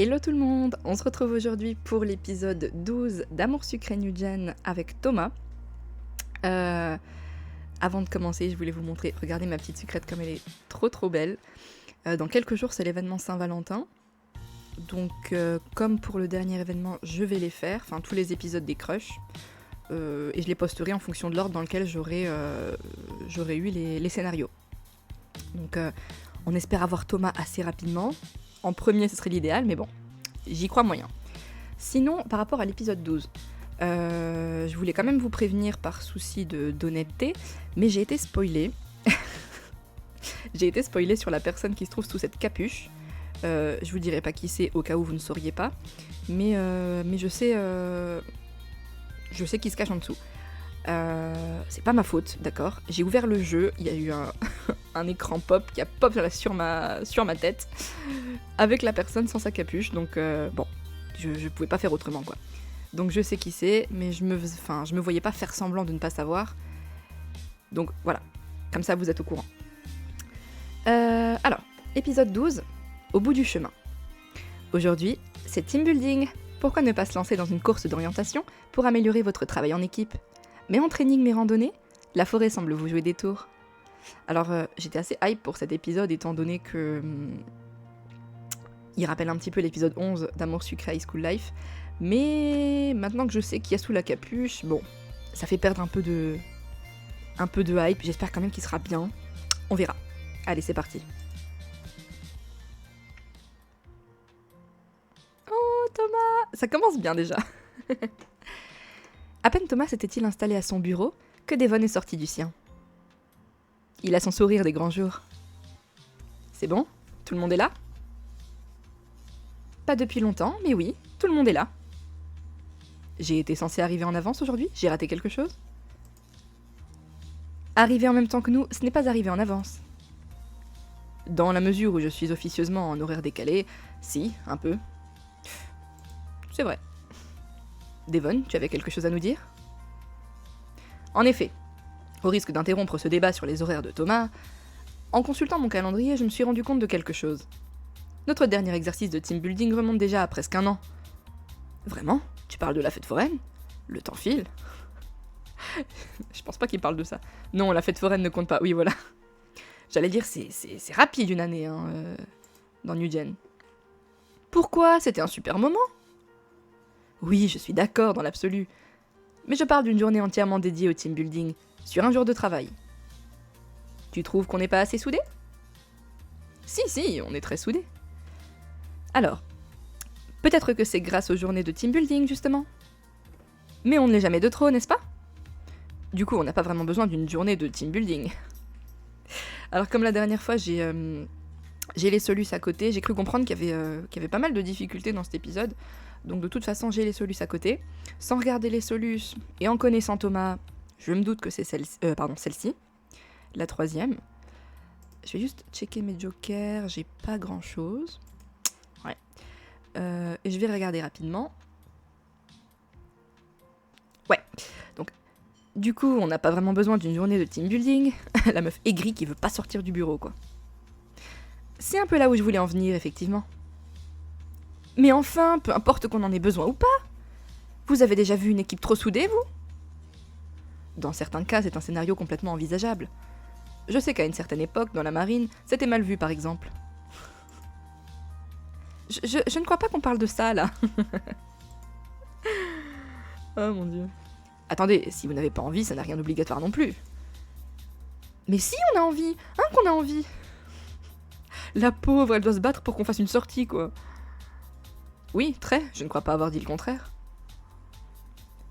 Hello tout le monde, on se retrouve aujourd'hui pour l'épisode 12 d'Amour sucré New Gen avec Thomas. Avant de commencer, je voulais vous montrer, regardez ma petite sucrète comme elle est trop belle. Dans quelques jours, c'est l'événement Saint-Valentin. Donc comme pour le dernier événement, je vais les faire, enfin tous les épisodes des crushs. Et je les posterai en fonction de l'ordre dans lequel j'aurai eu les scénarios. Donc on espère avoir Thomas assez rapidement. En premier, ce serait l'idéal, mais bon, j'y crois moyen. Sinon, par rapport à l'épisode 12, je voulais quand même vous prévenir par souci d'honnêteté, mais j'ai été spoilée. J'ai été spoilée sur la personne qui se trouve sous cette capuche. Je vous dirai pas qui c'est au cas où vous ne sauriez pas, mais je sais qui se cache en dessous. C'est pas ma faute, d'accord. J'ai ouvert le jeu, il y a eu un écran pop qui a pop sur ma tête avec la personne sans sa capuche, donc bon, je pouvais pas faire autrement quoi. Donc je sais qui c'est, mais je me voyais pas faire semblant de ne pas savoir. Donc voilà, comme ça vous êtes au courant. Alors, épisode 12, au bout du chemin. Aujourd'hui, c'est team building. Pourquoi ne pas se lancer dans une course d'orientation pour améliorer votre travail en équipe ? Mais entre énigmes et randonnées, la forêt semble vous jouer des tours. Alors, j'étais assez hype pour cet épisode, étant donné que... il rappelle un petit peu l'épisode 11 d'Amour sucré High School Life. Mais maintenant que je sais qu'il y a sous la capuche, bon, ça fait perdre un peu de hype. J'espère quand même qu'il sera bien. On verra. Allez, c'est parti. Oh, Thomas! Ça commence bien déjà. À peine Thomas s'était-il installé à son bureau que Devon est sorti du sien. Il a son sourire des grands jours. C'est bon ? Tout le monde est là ? Pas depuis longtemps, mais oui, tout le monde est là. J'ai été censée arriver en avance aujourd'hui ? J'ai raté quelque chose ? Arriver en même temps que nous, ce n'est pas arriver en avance. Dans la mesure où je suis officieusement en horaire décalé, si, un peu. C'est vrai. Devon, tu avais quelque chose à nous dire ? En effet, au risque d'interrompre ce débat sur les horaires de Thomas, en consultant mon calendrier, je me suis rendu compte de quelque chose. Notre dernier exercice de team building remonte déjà à presque 1 an. Vraiment ? Tu parles de la fête foraine ? Le temps file. Je pense pas qu'il parle de ça. Non, la fête foraine ne compte pas, oui voilà. J'allais dire, c'est rapide une année, dans New Gen. Pourquoi ? C'était un super moment. Oui, je suis d'accord dans l'absolu. Mais je parle d'une journée entièrement dédiée au team building, sur un jour de travail. Tu trouves qu'on n'est pas assez soudés ? Si, on est très soudés. Alors, peut-être que c'est grâce aux journées de team building, justement. Mais on ne l'est jamais de trop, n'est-ce pas ? Du coup, on n'a pas vraiment besoin d'une journée de team building. Alors, comme la dernière fois, j'ai les solus à côté, j'ai cru comprendre qu'il y avait pas mal de difficultés dans cet épisode. Donc de toute façon, j'ai les solus à côté. Sans regarder les solus, et en connaissant Thomas, je me doute que c'est celle-ci, la 3e. Je vais juste checker mes jokers, j'ai pas grand-chose. Ouais. Et je vais regarder rapidement. Ouais. Donc, du coup, on n'a pas vraiment besoin d'une journée de team building. La meuf aigrie qui veut pas sortir du bureau, quoi. C'est un peu là où je voulais en venir, effectivement. Mais enfin, peu importe qu'on en ait besoin ou pas. Vous avez déjà vu une équipe trop soudée, vous ? Dans certains cas, c'est un scénario complètement envisageable. Je sais qu'à une certaine époque, dans la marine, c'était mal vu, par exemple. Je ne crois pas qu'on parle de ça, là. Oh mon dieu. Attendez, si vous n'avez pas envie, ça n'a rien d'obligatoire non plus. Mais si on a envie, qu'on a envie. La pauvre, elle doit se battre pour qu'on fasse une sortie, quoi. Oui, très, je ne crois pas avoir dit le contraire.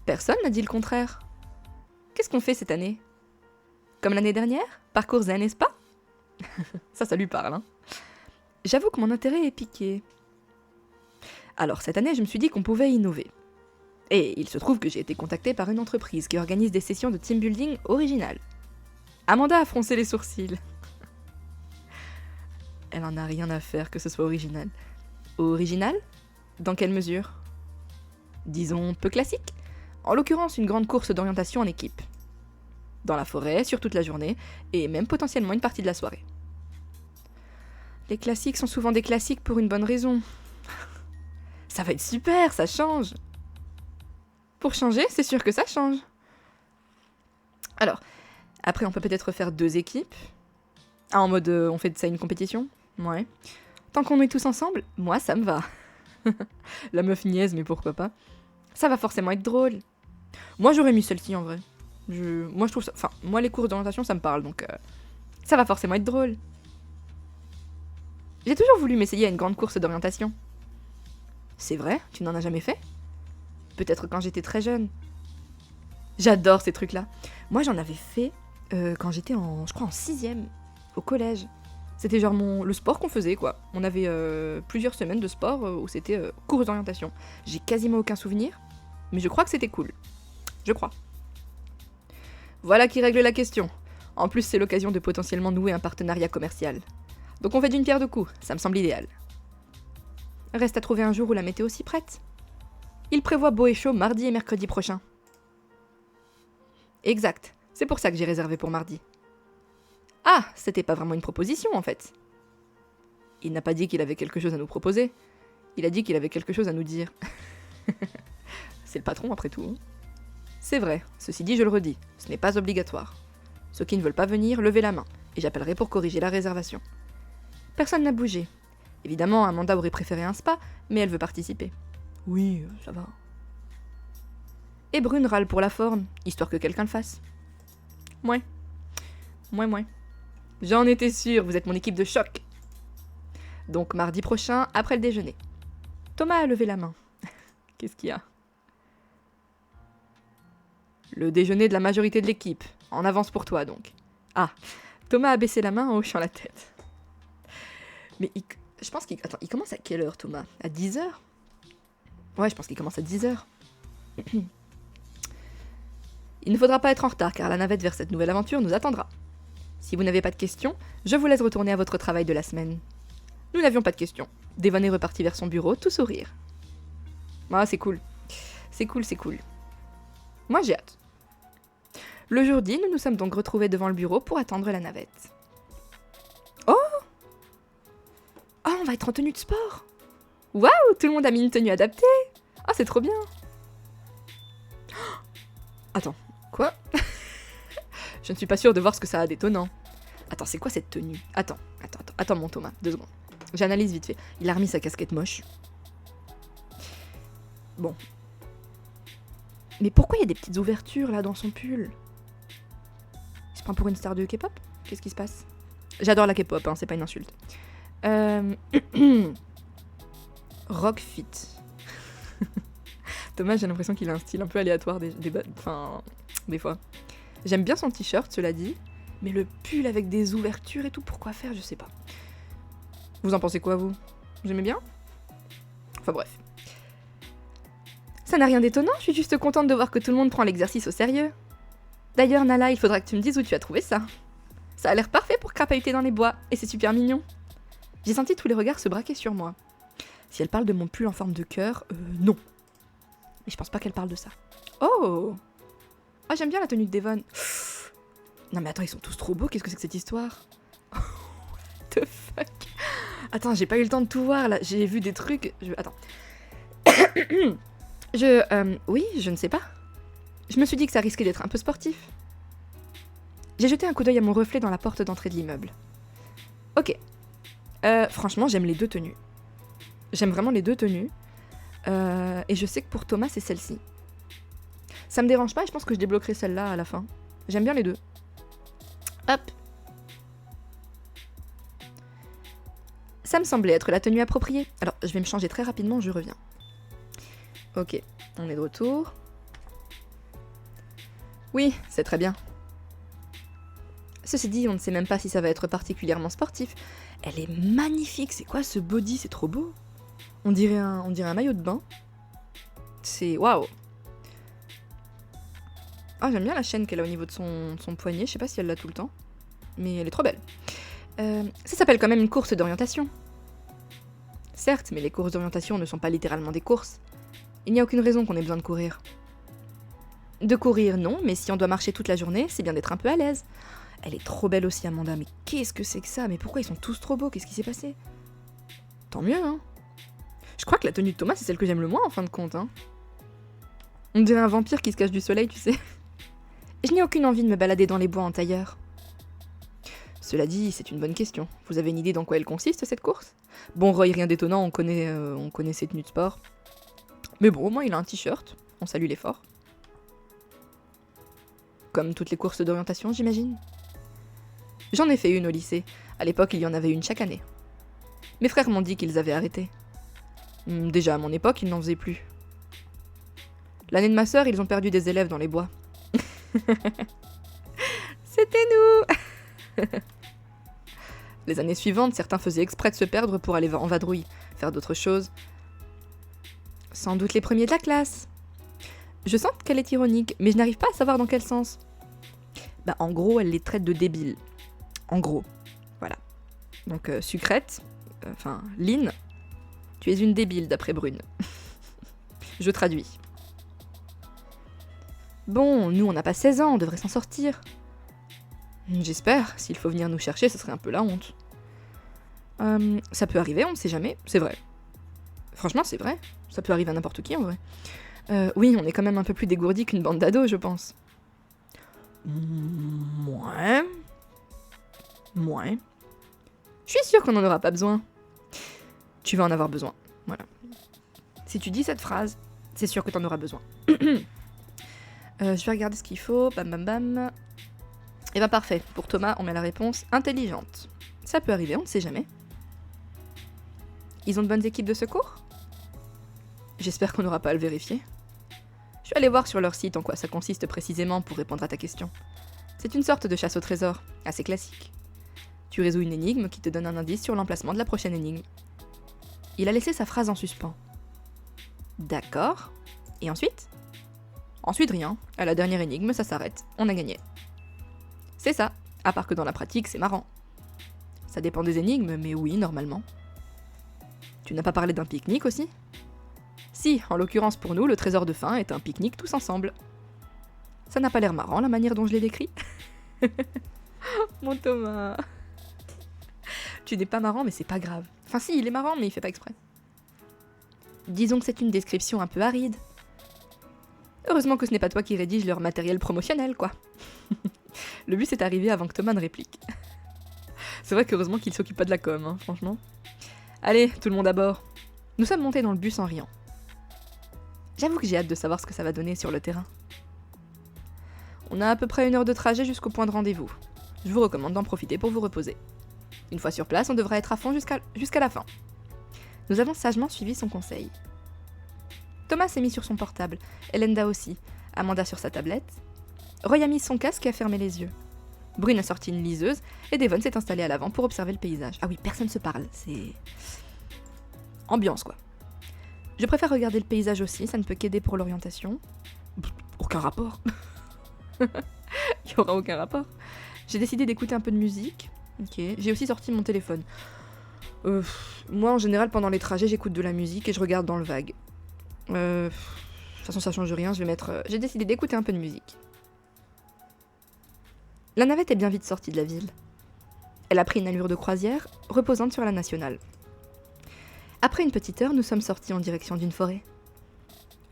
Personne n'a dit le contraire. Qu'est-ce qu'on fait cette année ? Comme l'année dernière ? Parcours zen, n'est-ce pas ? Ça lui parle, hein. J'avoue que mon intérêt est piqué. Alors, cette année, je me suis dit qu'on pouvait innover. Et il se trouve que j'ai été contactée par une entreprise qui organise des sessions de team building originales. Amanda a froncé les sourcils. Elle en a rien à faire que ce soit original. Original ? Dans quelle mesure ? Disons peu classique. En l'occurrence, une grande course d'orientation en équipe. Dans la forêt, sur toute la journée, et même potentiellement une partie de la soirée. Les classiques sont souvent des classiques pour une bonne raison. Ça va être super, ça change. Pour changer, c'est sûr que ça change. Alors, après on peut peut-être faire 2 équipes. Ah, en mode on fait de ça une compétition? Ouais. Tant qu'on est tous ensemble, moi ça me va. La meuf niaise, mais pourquoi pas. Ça va forcément être drôle. Moi j'aurais mis celle-ci en vrai. Moi je trouve ça... Enfin, moi les courses d'orientation ça me parle, donc ça va forcément être drôle. J'ai toujours voulu m'essayer à une grande course d'orientation. C'est vrai? Tu n'en as jamais fait? Peut-être quand j'étais très jeune. J'adore ces trucs-là. Moi j'en avais fait quand j'étais je crois en 6ème, au collège. C'était genre le sport qu'on faisait, quoi. On avait plusieurs semaines de sport où c'était course d'orientation. J'ai quasiment aucun souvenir, mais je crois que c'était cool. Je crois. Voilà qui règle la question. En plus, c'est l'occasion de potentiellement nouer un partenariat commercial. Donc on fait d'une pierre deux coups, ça me semble idéal. Reste à trouver un jour où la météo s'y prête. Il prévoit beau et chaud mardi et mercredi prochain. Exact, c'est pour ça que j'ai réservé pour mardi. Ah, c'était pas vraiment une proposition en fait. Il n'a pas dit qu'il avait quelque chose à nous proposer. Il a dit qu'il avait quelque chose à nous dire. C'est le patron après tout. Hein. C'est vrai, ceci dit je le redis, ce n'est pas obligatoire. Ceux qui ne veulent pas venir, levez la main, et j'appellerai pour corriger la réservation. Personne n'a bougé. Évidemment, Amanda aurait préféré un spa, mais elle veut participer. Oui, ça va. Et Brune râle pour la forme, histoire que quelqu'un le fasse. Mouais. Mouais. J'en étais sûre, vous êtes mon équipe de choc. Donc mardi prochain, après le déjeuner. Thomas a levé la main. Qu'est-ce qu'il y a? Le déjeuner de la majorité de l'équipe. En avance pour toi, donc. Ah, Thomas a baissé la main en hochant la tête. Mais je pense qu'il... Attends, il commence à quelle heure, Thomas? À 10h? Ouais, je pense qu'il commence à 10h. Il ne faudra pas être en retard, car la navette vers cette nouvelle aventure nous attendra. Si vous n'avez pas de questions, je vous laisse retourner à votre travail de la semaine. Nous n'avions pas de questions. Devon est reparti vers son bureau, tout sourire. Ah, c'est cool. C'est cool. Moi, j'ai hâte. Le jour dit, nous nous sommes donc retrouvés devant le bureau pour attendre la navette. Oh! Oh, on va être en tenue de sport! Waouh! Tout le monde a mis une tenue adaptée! Ah, c'est trop bien! Attends, quoi? Je ne suis pas sûre de voir ce que ça a d'étonnant. Attends, c'est quoi cette tenue? Attends, mon Thomas, 2 secondes. J'analyse vite fait. Il a remis sa casquette moche. Bon. Mais pourquoi il y a des petites ouvertures là dans son pull? Il se prend pour une star de K-pop? Qu'est-ce qui se passe? J'adore la K-pop, hein, c'est pas une insulte. Rock fit. Thomas, j'ai l'impression qu'il a un style un peu aléatoire des fois. J'aime bien son t-shirt, cela dit, mais le pull avec des ouvertures et tout, pourquoi faire, je sais pas. Vous en pensez quoi, vous? Vous aimez bien? Enfin bref. Ça n'a rien d'étonnant, je suis juste contente de voir que tout le monde prend l'exercice au sérieux. D'ailleurs, Nala, il faudra que tu me dises où tu as trouvé ça. Ça a l'air parfait pour crapahuter dans les bois, et c'est super mignon. J'ai senti tous les regards se braquer sur moi. Si elle parle de mon pull en forme de cœur, non. Mais je pense pas qu'elle parle de ça. Oh! Ah, j'aime bien la tenue de Devon. Non mais attends, ils sont tous trop beaux, qu'est-ce que c'est que cette histoire? What the fuck? Attends, j'ai pas eu le temps de tout voir, là. J'ai vu des trucs... Attends. Oui, je ne sais pas. Je me suis dit que ça risquait d'être un peu sportif. J'ai jeté un coup d'œil à mon reflet dans la porte d'entrée de l'immeuble. Ok. Franchement, j'aime les 2 tenues. J'aime vraiment les 2 tenues. Et je sais que pour Thomas, c'est celle-ci. Ça me dérange pas et je pense que je débloquerai celle-là à la fin. J'aime bien les 2. Hop. Ça me semblait être la tenue appropriée. Alors, je vais me changer très rapidement, je reviens. Ok, on est de retour. Oui, c'est très bien. Ceci dit, on ne sait même pas si ça va être particulièrement sportif. Elle est magnifique, c'est quoi ce body? C'est trop beau. On dirait un maillot de bain. C'est... Waouh! Ah, j'aime bien la chaîne qu'elle a au niveau de son poignet. Je sais pas si elle l'a tout le temps. Mais elle est trop belle. Ça s'appelle quand même une course d'orientation. Certes, mais les courses d'orientation ne sont pas littéralement des courses. Il n'y a aucune raison qu'on ait besoin de courir. De courir, non, mais si on doit marcher toute la journée, c'est bien d'être un peu à l'aise. Elle est trop belle aussi, Amanda. Mais qu'est-ce que c'est que ça? Mais pourquoi ils sont tous trop beaux? Qu'est-ce qui s'est passé? Tant mieux, hein. Je crois que la tenue de Thomas, c'est celle que j'aime le moins en fin de compte. Hein. On dirait un vampire qui se cache du soleil, tu sais. Je n'ai aucune envie de me balader dans les bois en tailleur. Cela dit, c'est une bonne question. Vous avez une idée dans quoi elle consiste, cette course? Bon, Roy, rien d'étonnant, on connaît ses tenues de sport. Mais bon, au moins il a un t-shirt, on salue l'effort. Comme toutes les courses d'orientation, j'imagine. J'en ai fait une au lycée. À l'époque, il y en avait une chaque année. Mes frères m'ont dit qu'ils avaient arrêté. Déjà à mon époque, ils n'en faisaient plus. L'année de ma sœur, ils ont perdu des élèves dans les bois. C'était nous. Les années suivantes, certains faisaient exprès de se perdre pour aller en vadrouille, faire d'autres choses. Sans doute les premiers de la classe. Je sens qu'elle est ironique, mais je n'arrive pas à savoir dans quel sens. Bah, en gros, elle les traite de débiles. En gros, voilà. Donc, Sucrète, Lynn, tu es une débile d'après Brune. Je traduis. Bon, nous on n'a pas 16 ans, on devrait s'en sortir. J'espère, s'il faut venir nous chercher, ce serait un peu la honte. Ça peut arriver, on ne sait jamais, c'est vrai. Franchement, c'est vrai, ça peut arriver à n'importe qui en vrai. Oui, on est quand même un peu plus dégourdis qu'une bande d'ados, je pense. Ouais. Je suis sûre qu'on n'en aura pas besoin. Tu vas en avoir besoin, voilà. Si tu dis cette phrase, c'est sûr que t'en auras besoin. Je vais regarder ce qu'il faut, bam bam bam. Et ben parfait, pour Thomas, on met la réponse intelligente. Ça peut arriver, on ne sait jamais. Ils ont de bonnes équipes de secours? J'espère qu'on n'aura pas à le vérifier. Je suis allée voir sur leur site en quoi ça consiste précisément pour répondre à ta question. C'est une sorte de chasse au trésor, assez classique. Tu résous une énigme qui te donne un indice sur l'emplacement de la prochaine énigme. Il a laissé sa phrase en suspens. D'accord. Et ensuite? Ensuite rien. À la dernière énigme, ça s'arrête. On a gagné. C'est ça. À part que dans la pratique, c'est marrant. Ça dépend des énigmes, mais oui, normalement. Tu n'as pas parlé d'un pique-nique aussi? Si, en l'occurrence pour nous, le trésor de fin est un pique-nique tous ensemble. Ça n'a pas l'air marrant, la manière dont je l'ai décrit? Mon Thomas. Tu n'es pas marrant, mais c'est pas grave. Enfin si, il est marrant, mais il fait pas exprès. Disons que c'est une description un peu aride. Heureusement que ce n'est pas toi qui rédige leur matériel promotionnel, quoi. Le but c'est d'arriver avant que Thomas ne réplique. C'est vrai qu'heureusement qu'il s'occupe pas de la com, hein, franchement. Allez, tout le monde à bord. Nous sommes montés dans le bus en riant. J'avoue que j'ai hâte de savoir ce que ça va donner sur le terrain. On a à peu près 1 heure de trajet jusqu'au point de rendez-vous. Je vous recommande d'en profiter pour vous reposer. Une fois sur place, on devra être à fond jusqu'à la fin. Nous avons sagement suivi son conseil. Thomas s'est mis sur son portable, Elenda aussi, Amanda sur sa tablette. Roy a mis son casque et a fermé les yeux. Brune a sorti une liseuse et Devon s'est installé à l'avant pour observer le paysage. Ah oui, personne se parle, c'est... ambiance quoi. Je préfère regarder le paysage aussi, ça ne peut qu'aider pour l'orientation. Aucun rapport. Il n'y aura aucun rapport. J'ai décidé d'écouter un peu de musique. Ok, j'ai aussi sorti mon téléphone. Moi, en général, pendant les trajets, j'écoute de la musique et je regarde dans le vague. De toute façon, ça change rien, je vais mettre... J'ai décidé d'écouter un peu de musique. La navette est bien vite sortie de la ville. Elle a pris une allure de croisière, reposante sur la nationale. Après une petite heure, nous sommes sortis en direction d'une forêt.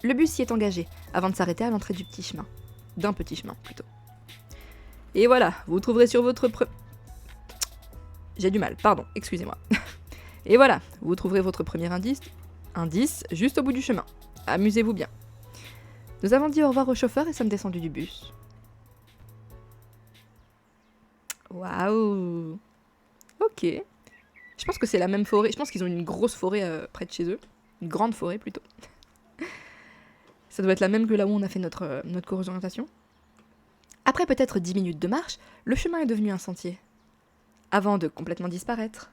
Le bus s'y est engagé, avant de s'arrêter à l'entrée du petit chemin. D'un petit chemin, plutôt. Et voilà, vous trouverez sur votre... J'ai du mal, pardon, excusez-moi. Et voilà, vous trouverez votre premier indice juste au bout du chemin. Amusez-vous bien. Nous avons dit au revoir au chauffeur et sommes descendus du bus. Waouh. Ok. Je pense que c'est la même forêt. Je pense qu'ils ont une grosse forêt près de chez eux. Une grande forêt plutôt. Ça doit être la même que là où on a fait notre cours d'orientation. Après peut-être 10 minutes de marche, le chemin est devenu un sentier. Avant de complètement disparaître.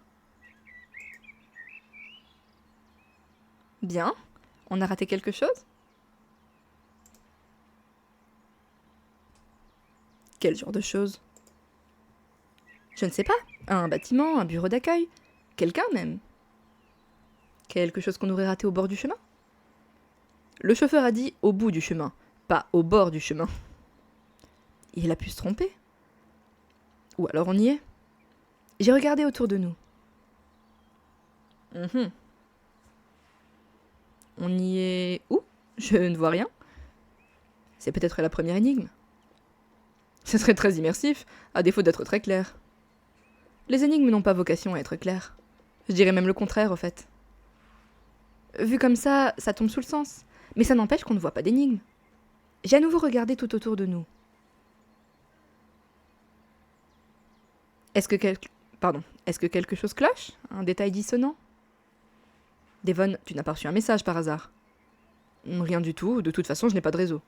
Bien. On a raté quelque chose? Quel genre de chose? Je ne sais pas. Un bâtiment, un bureau d'accueil. Quelqu'un même. Quelque chose qu'on aurait raté au bord du chemin? Le chauffeur a dit au bout du chemin, pas au bord du chemin. Il a pu se tromper. Ou alors on y est. J'ai regardé autour de nous. On y est... Où? Je ne vois rien. C'est peut-être la première énigme. Ce serait très immersif, à défaut d'être très clair. Les énigmes n'ont pas vocation à être claires. Je dirais même le contraire, au fait. Vu comme ça tombe sous le sens. Mais ça n'empêche qu'on ne voit pas d'énigme. J'ai à nouveau regardé tout autour de nous. Est-ce que quelque chose cloche? Un détail dissonant? Devon, tu n'as pas reçu un message par hasard? Rien du tout, de toute façon je n'ai pas de réseau.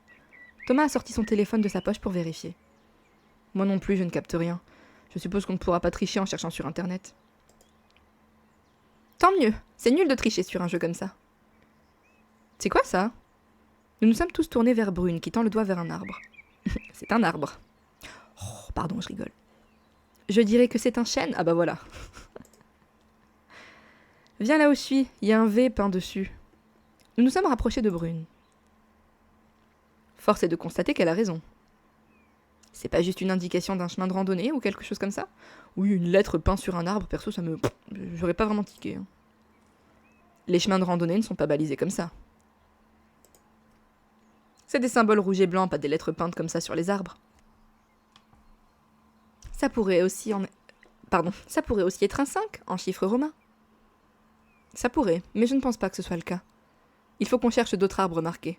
Thomas a sorti son téléphone de sa poche pour vérifier. Moi non plus, je ne capte rien. Je suppose qu'on ne pourra pas tricher en cherchant sur internet. Tant mieux, c'est nul de tricher sur un jeu comme ça. C'est quoi ça? Nous nous sommes tous tournés vers Brune, qui tend le doigt vers un arbre. C'est un arbre. Oh, pardon, je rigole. Je dirais que c'est un chêne. Ah bah voilà. Viens là où je suis, il y a un V peint dessus. Nous nous sommes rapprochés de Brune. Force est de constater qu'elle a raison. C'est pas juste une indication d'un chemin de randonnée ou quelque chose comme ça? Oui, une lettre peinte sur un arbre, perso, ça me... J'aurais pas vraiment tiqué. Hein. Les chemins de randonnée ne sont pas balisés comme ça. C'est des symboles rouges et blancs, pas des lettres peintes comme ça sur les arbres. Ça pourrait aussi être un 5 en chiffres romains. Ça pourrait, mais je ne pense pas que ce soit le cas. Il faut qu'on cherche d'autres arbres marqués.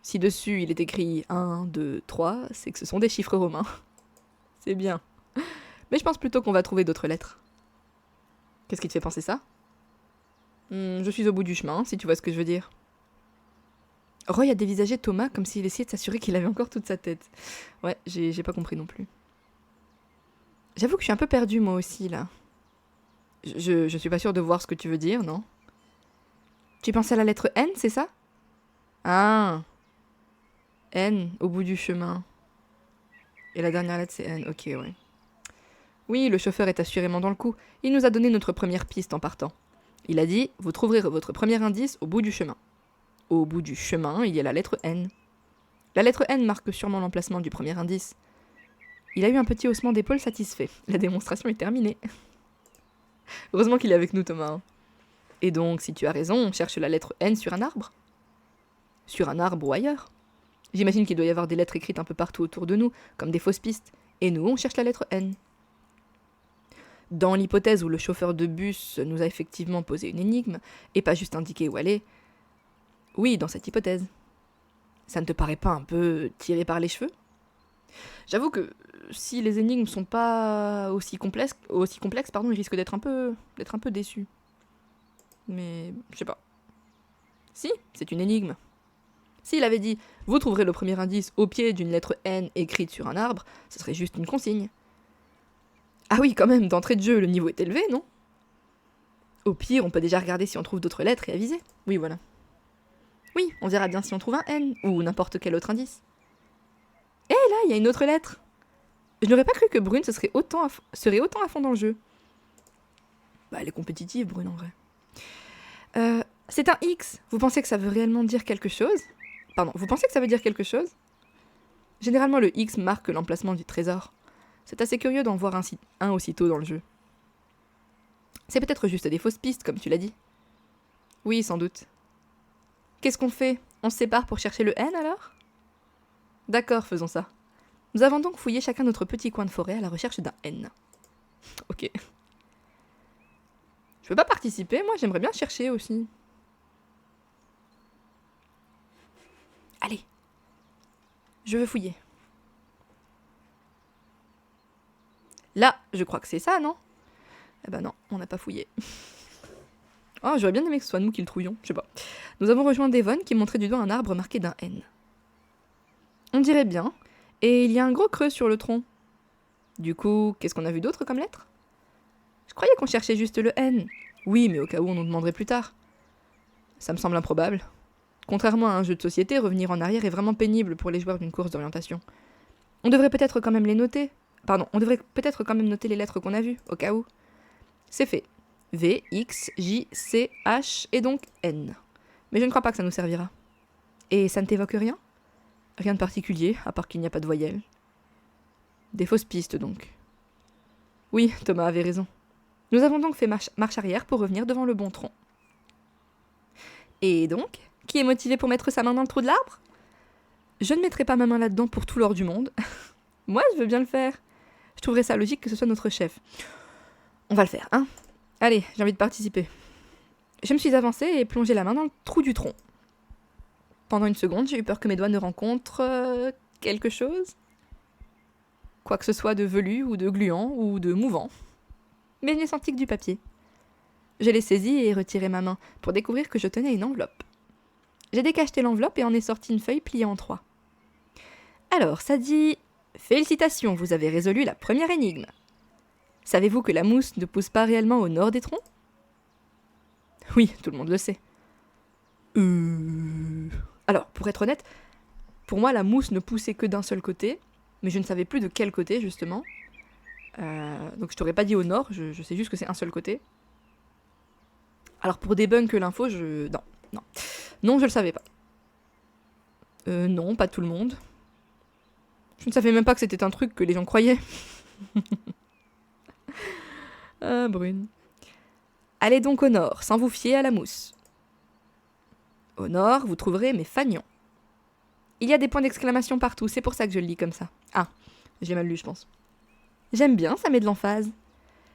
Si dessus il est écrit 1, 2, 3, c'est que ce sont des chiffres romains. C'est bien. Mais je pense plutôt qu'on va trouver d'autres lettres. Qu'est-ce qui te fait penser ça? Je suis au bout du chemin, si tu vois ce que je veux dire. Roy a dévisagé Thomas comme s'il essayait de s'assurer qu'il avait encore toute sa tête. Ouais, j'ai pas compris non plus. J'avoue que je suis un peu perdue moi aussi, là. Je suis pas sûre de voir ce que tu veux dire, non? Tu penses à la lettre N, c'est ça? Ah, N, au bout du chemin. Et la dernière lettre, c'est N, ok, ouais. Oui, le chauffeur est assurément dans le coup. Il nous a donné notre première piste en partant. Il a dit, vous trouverez votre premier indice au bout du chemin. Au bout du chemin, il y a la lettre N. La lettre N marque sûrement l'emplacement du premier indice. Il a eu un petit haussement d'épaule satisfait. La démonstration est terminée. Heureusement qu'il est avec nous, Thomas. Hein. Et donc, si tu as raison, on cherche la lettre N sur un arbre? Sur un arbre ou ailleurs? J'imagine qu'il doit y avoir des lettres écrites un peu partout autour de nous, comme des fausses pistes. Et nous, on cherche la lettre N. Dans l'hypothèse où le chauffeur de bus nous a effectivement posé une énigme, et pas juste indiqué où aller, oui, dans cette hypothèse. Ça ne te paraît pas un peu tiré par les cheveux? J'avoue que si les énigmes sont pas aussi complexes, il risque d'être un peu déçu. Mais je sais pas. Si, c'est une énigme. S'il avait dit « Vous trouverez le premier indice au pied d'une lettre N écrite sur un arbre », ce serait juste une consigne. Ah oui, quand même, d'entrée de jeu, le niveau est élevé, non? Au pire, on peut déjà regarder si on trouve d'autres lettres et aviser. Oui, voilà. Oui, on verra bien si on trouve un N, ou n'importe quel autre indice. Eh là, il y a une autre lettre. Je n'aurais pas cru que Brune serait autant à fond dans le jeu. Bah, elle est compétitive, Brune, en vrai. C'est un X. Vous pensez que ça veut réellement dire quelque chose? Pardon, vous pensez que ça veut dire quelque chose? Généralement, le X marque l'emplacement du trésor. C'est assez curieux d'en voir un aussitôt dans le jeu. C'est peut-être juste des fausses pistes, comme tu l'as dit. Oui, sans doute. Qu'est-ce qu'on fait? On se sépare pour chercher le N, alors? D'accord, faisons ça. Nous avons donc fouillé chacun notre petit coin de forêt à la recherche d'un N. Ok. Je veux pas participer, moi j'aimerais bien chercher aussi. Allez. Je veux fouiller. Là, je crois que c'est ça, non? Eh ben non, on n'a pas fouillé. Oh, j'aurais bien aimé que ce soit nous qui le trouvions, je sais pas. Nous avons rejoint Devon qui montrait du doigt un arbre marqué d'un N. On dirait bien, et il y a un gros creux sur le tronc. Du coup, qu'est-ce qu'on a vu d'autre comme lettre? Je croyais qu'on cherchait juste le N. Oui, mais au cas où on nous demanderait plus tard. Ça me semble improbable. Contrairement à un jeu de société, revenir en arrière est vraiment pénible pour les joueurs d'une course d'orientation. On devrait peut-être quand même les noter. On devrait peut-être quand même noter les lettres qu'on a vues, au cas où. C'est fait. V, X, J, C, H et donc N. Mais je ne crois pas que ça nous servira. Et ça ne t'évoque rien? Rien de particulier, à part qu'il n'y a pas de voyelle. Des fausses pistes, donc. Oui, Thomas avait raison. Nous avons donc fait marche arrière pour revenir devant le bon tronc. Et donc, qui est motivé pour mettre sa main dans le trou de l'arbre? Je ne mettrai pas ma main là-dedans pour tout l'or du monde. Moi, je veux bien le faire. Je trouverais ça logique que ce soit notre chef. On va le faire, hein? Allez, j'ai envie de participer. Je me suis avancée et plongé la main dans le trou du tronc. Pendant une seconde, j'ai eu peur que mes doigts ne rencontrent quelque chose. Quoi que ce soit de velu ou de gluant ou de mouvant. Mais je n'ai senti que du papier. Je l'ai saisi et retiré ma main pour découvrir que je tenais une enveloppe. J'ai décacheté l'enveloppe et en ai sorti une feuille pliée en 3. Alors, ça dit « Félicitations, vous avez résolu la première énigme. Savez-vous que la mousse ne pousse pas réellement au nord des troncs ?» Oui, tout le monde le sait. Alors, pour être honnête, pour moi, la mousse ne poussait que d'un seul côté, mais je ne savais plus de quel côté, justement. Donc je t'aurais pas dit au nord, je sais juste que c'est un seul côté. Alors pour débunk l'info, Non, je le savais pas. Non, pas tout le monde. Je ne savais même pas que c'était un truc que les gens croyaient. Ah, Brune. Allez donc au nord, sans vous fier à la mousse. Au nord, vous trouverez mes fanions. Il y a des points d'exclamation partout, c'est pour ça que je le lis comme ça. Ah, j'ai mal lu, je pense. J'aime bien, ça met de l'emphase.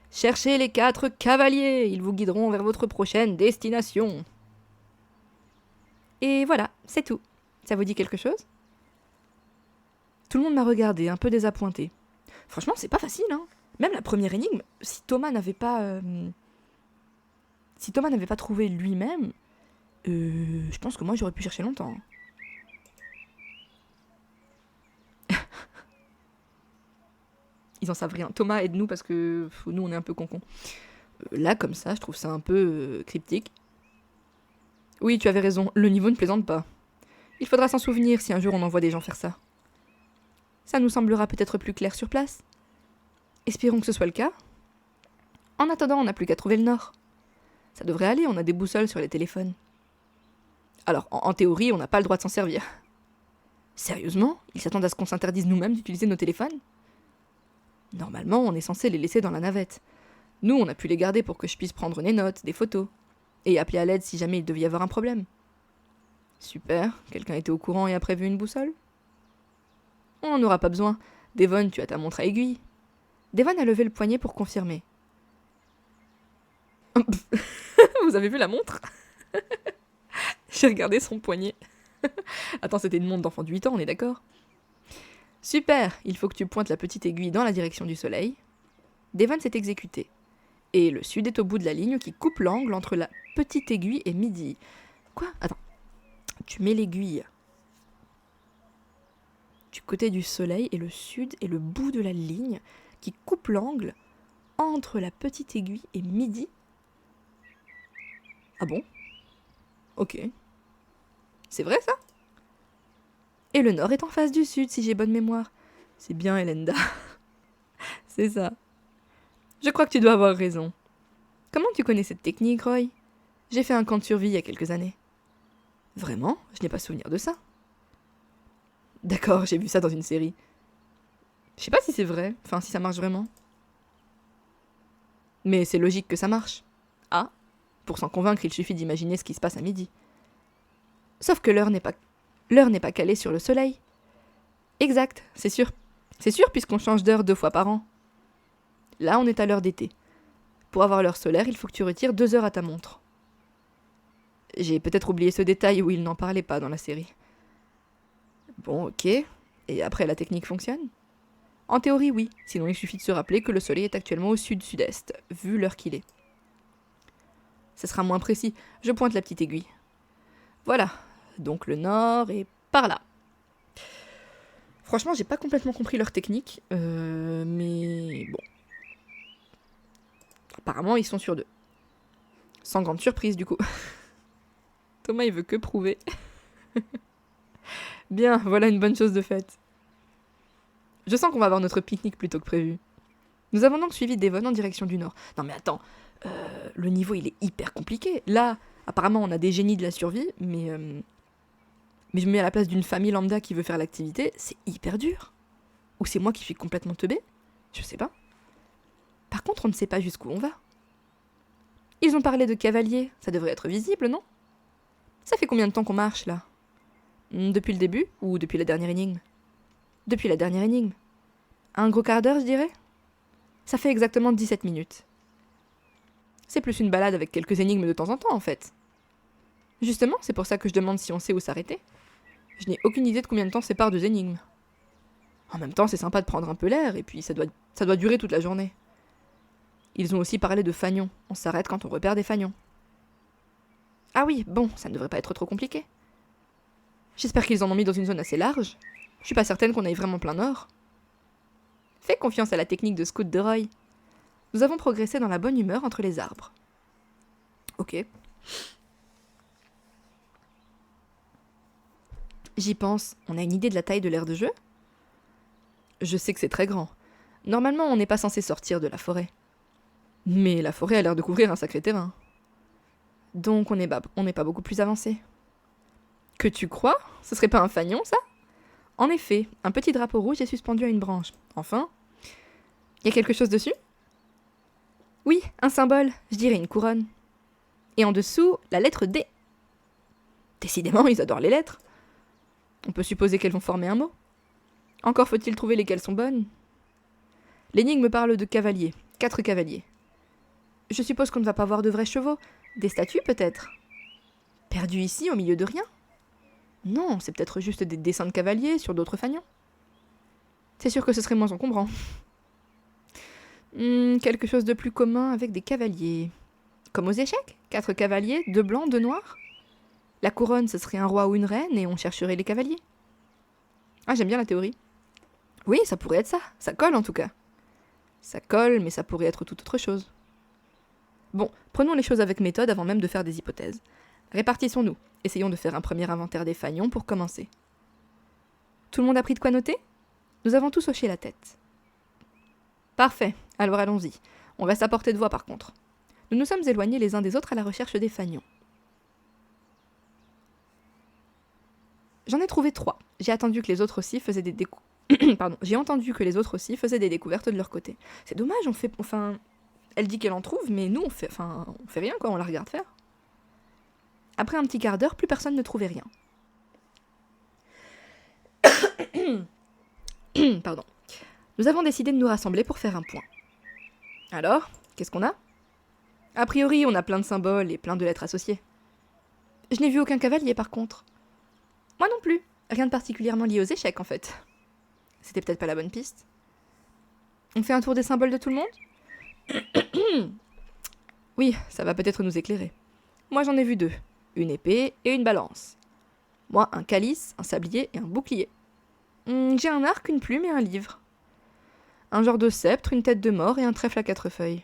Cherchez les 4 cavaliers, ils vous guideront vers votre prochaine destination. Et voilà, c'est tout. Ça vous dit quelque chose? Tout le monde m'a regardé, un peu désappointé. Franchement, c'est pas facile, hein. Même la première énigme, si Thomas n'avait pas trouvé lui-même, je pense que moi j'aurais pu chercher longtemps. Ils en savent rien. Thomas, aide-nous parce que nous on est un peu concons. Là, comme ça, je trouve ça un peu cryptique. Oui, tu avais raison, le niveau ne plaisante pas. Il faudra s'en souvenir si un jour on envoie des gens faire ça. Ça nous semblera peut-être plus clair sur place. Espérons que ce soit le cas. En attendant, on n'a plus qu'à trouver le nord. Ça devrait aller, on a des boussoles sur les téléphones. Alors, en théorie, on n'a pas le droit de s'en servir. Sérieusement? Ils s'attendent à ce qu'on s'interdise nous-mêmes d'utiliser nos téléphones? Normalement, on est censé les laisser dans la navette. Nous, on a pu les garder pour que je puisse prendre des notes, des photos, et appeler à l'aide si jamais il devait y avoir un problème. Super, quelqu'un était au courant et a prévu une boussole? On n'en aura pas besoin. Devon, tu as ta montre à aiguille. Devon a levé le poignet pour confirmer. Vous avez vu la montre? J'ai regardé son poignet. Attends, c'était une montre d'enfant de 8 ans, on est d'accord? Super, il faut que tu pointes la petite aiguille dans la direction du soleil. Devon s'est exécuté. Et le sud est au bout de la ligne qui coupe l'angle entre la petite aiguille et midi. Quoi? Attends. Tu mets l'aiguille du côté du soleil et le sud est le bout de la ligne qui coupe l'angle entre la petite aiguille et midi. Ah bon? Ok. C'est vrai ça? Et le nord est en face du sud, si j'ai bonne mémoire. C'est bien, Elenda. C'est ça. Je crois que tu dois avoir raison. Comment tu connais cette technique, Roy? J'ai fait un camp de survie il y a quelques années. Vraiment? Je n'ai pas souvenir de ça. D'accord, j'ai vu ça dans une série. Je sais pas si c'est vrai, enfin si ça marche vraiment. Mais c'est logique que ça marche. Ah, pour s'en convaincre, il suffit d'imaginer ce qui se passe à midi. Sauf que l'heure n'est pas calée sur le soleil. Exact, c'est sûr. C'est sûr puisqu'on change d'heure 2 fois par an. Là, on est à l'heure d'été. Pour avoir l'heure solaire, il faut que tu retires 2 heures à ta montre. J'ai peut-être oublié ce détail où il n'en parlait pas dans la série. Bon, ok. Et après, la technique fonctionne? En théorie, oui. Sinon, il suffit de se rappeler que le soleil est actuellement au sud-sud-est, vu l'heure qu'il est. Ce sera moins précis. Je pointe la petite aiguille. Voilà. Donc le nord est par là. Franchement, j'ai pas complètement compris leur technique, mais bon. Apparemment, ils sont sur 2. Sans grande surprise, du coup. Thomas, il veut que prouver. Bien, voilà une bonne chose de faite. Je sens qu'on va avoir notre pique-nique plus tôt que prévu. Nous avons donc suivi Devon en direction du nord. Non mais attends, le niveau il est hyper compliqué. Là, apparemment on a des génies de la survie, mais je me mets à la place d'une famille lambda qui veut faire l'activité, c'est hyper dur. Ou c'est moi qui suis complètement teubée? Je sais pas. Par contre, on ne sait pas jusqu'où on va. Ils ont parlé de cavaliers, ça devrait être visible, non? Ça fait combien de temps qu'on marche, là? Depuis le début ou depuis la dernière énigme? Depuis la dernière énigme. Un gros quart d'heure, je dirais? Ça fait exactement 17 minutes. C'est plus une balade avec quelques énigmes de temps en temps, en fait. Justement, c'est pour ça que je demande si on sait où s'arrêter. Je n'ai aucune idée de combien de temps sépare deux énigmes. En même temps, c'est sympa de prendre un peu l'air, et puis ça doit durer toute la journée. Ils ont aussi parlé de fanions. On s'arrête quand on repère des fanions. Ah oui, bon, ça ne devrait pas être trop compliqué. J'espère qu'ils en ont mis dans une zone assez large. Je suis pas certaine qu'on aille vraiment plein nord. Fais confiance à la technique de scout de Roy. Nous avons progressé dans la bonne humeur entre les arbres. Ok. J'y pense, on a une idée de la taille de l'aire de jeu? Je sais que c'est très grand. Normalement, on n'est pas censé sortir de la forêt. Mais la forêt a l'air de couvrir un sacré terrain. Donc on n'est pas beaucoup plus avancé. Que tu crois? Ce serait pas un fanion, ça? En effet, un petit drapeau rouge est suspendu à une branche. Enfin, y a quelque chose dessus? Oui, un symbole, je dirais une couronne. Et en dessous, la lettre D. Décidément, ils adorent les lettres. On peut supposer qu'elles vont former un mot. Encore faut-il trouver lesquelles sont bonnes. L'énigme parle de cavaliers, 4 cavaliers. Je suppose qu'on ne va pas voir de vrais chevaux, des statues peut-être. Perdus ici, au milieu de rien? Non, c'est peut-être juste des dessins de cavaliers sur d'autres fanions. C'est sûr que ce serait moins encombrant. Quelque chose de plus commun avec des cavaliers. Comme aux échecs, 4 cavaliers, 2 blancs, 2 noirs. La couronne, ce serait un roi ou une reine et on chercherait les cavaliers. Ah, j'aime bien la théorie. Oui, ça pourrait être ça. Ça colle en tout cas. Ça colle, mais ça pourrait être tout autre chose. Bon, prenons les choses avec méthode avant même de faire des hypothèses. Répartissons-nous. Essayons de faire un premier inventaire des fanions pour commencer. Tout le monde a pris de quoi noter? Nous avons tous hoché la tête. Parfait, alors allons-y. On reste à portée de voix par contre. Nous nous sommes éloignés les uns des autres à la recherche des fanions. J'en ai trouvé 3. J'ai attendu que les autres aussi faisaient des J'ai entendu que les autres aussi faisaient des découvertes de leur côté. C'est dommage, elle dit qu'elle en trouve, mais nous on fait rien quoi, on la regarde faire. Après un petit quart d'heure, plus personne ne trouvait rien. Pardon. Nous avons décidé de nous rassembler pour faire un point. Alors, qu'est-ce qu'on a? A priori, on a plein de symboles et plein de lettres associées. Je n'ai vu aucun cavalier par contre. Moi non plus. Rien de particulièrement lié aux échecs en fait. C'était peut-être pas la bonne piste. On fait un tour des symboles de tout le monde? Oui, ça va peut-être nous éclairer. Moi j'en ai vu 2. Une épée et une balance. Moi, un calice, un sablier et un bouclier. J'ai un arc, une plume et un livre. Un genre de sceptre, une tête de mort et un trèfle à 4 feuilles.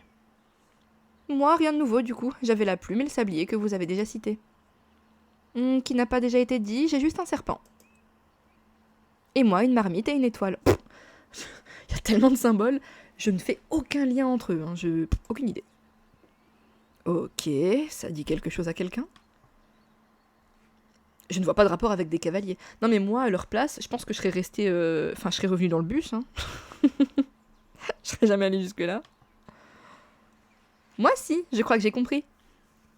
Moi, rien de nouveau du coup. J'avais la plume et le sablier que vous avez déjà cité. Qui n'a pas déjà été dit, j'ai juste un serpent. Et moi, une marmite et une étoile. Il y a tellement de symboles, je ne fais aucun lien entre eux, aucune idée. Ok, ça dit quelque chose à quelqu'un? Je ne vois pas de rapport avec des cavaliers. Non mais moi, à leur place, je pense que je serais restée... je serais revenue dans le bus, hein. Je serais jamais allée jusque-là. Moi si, je crois que j'ai compris.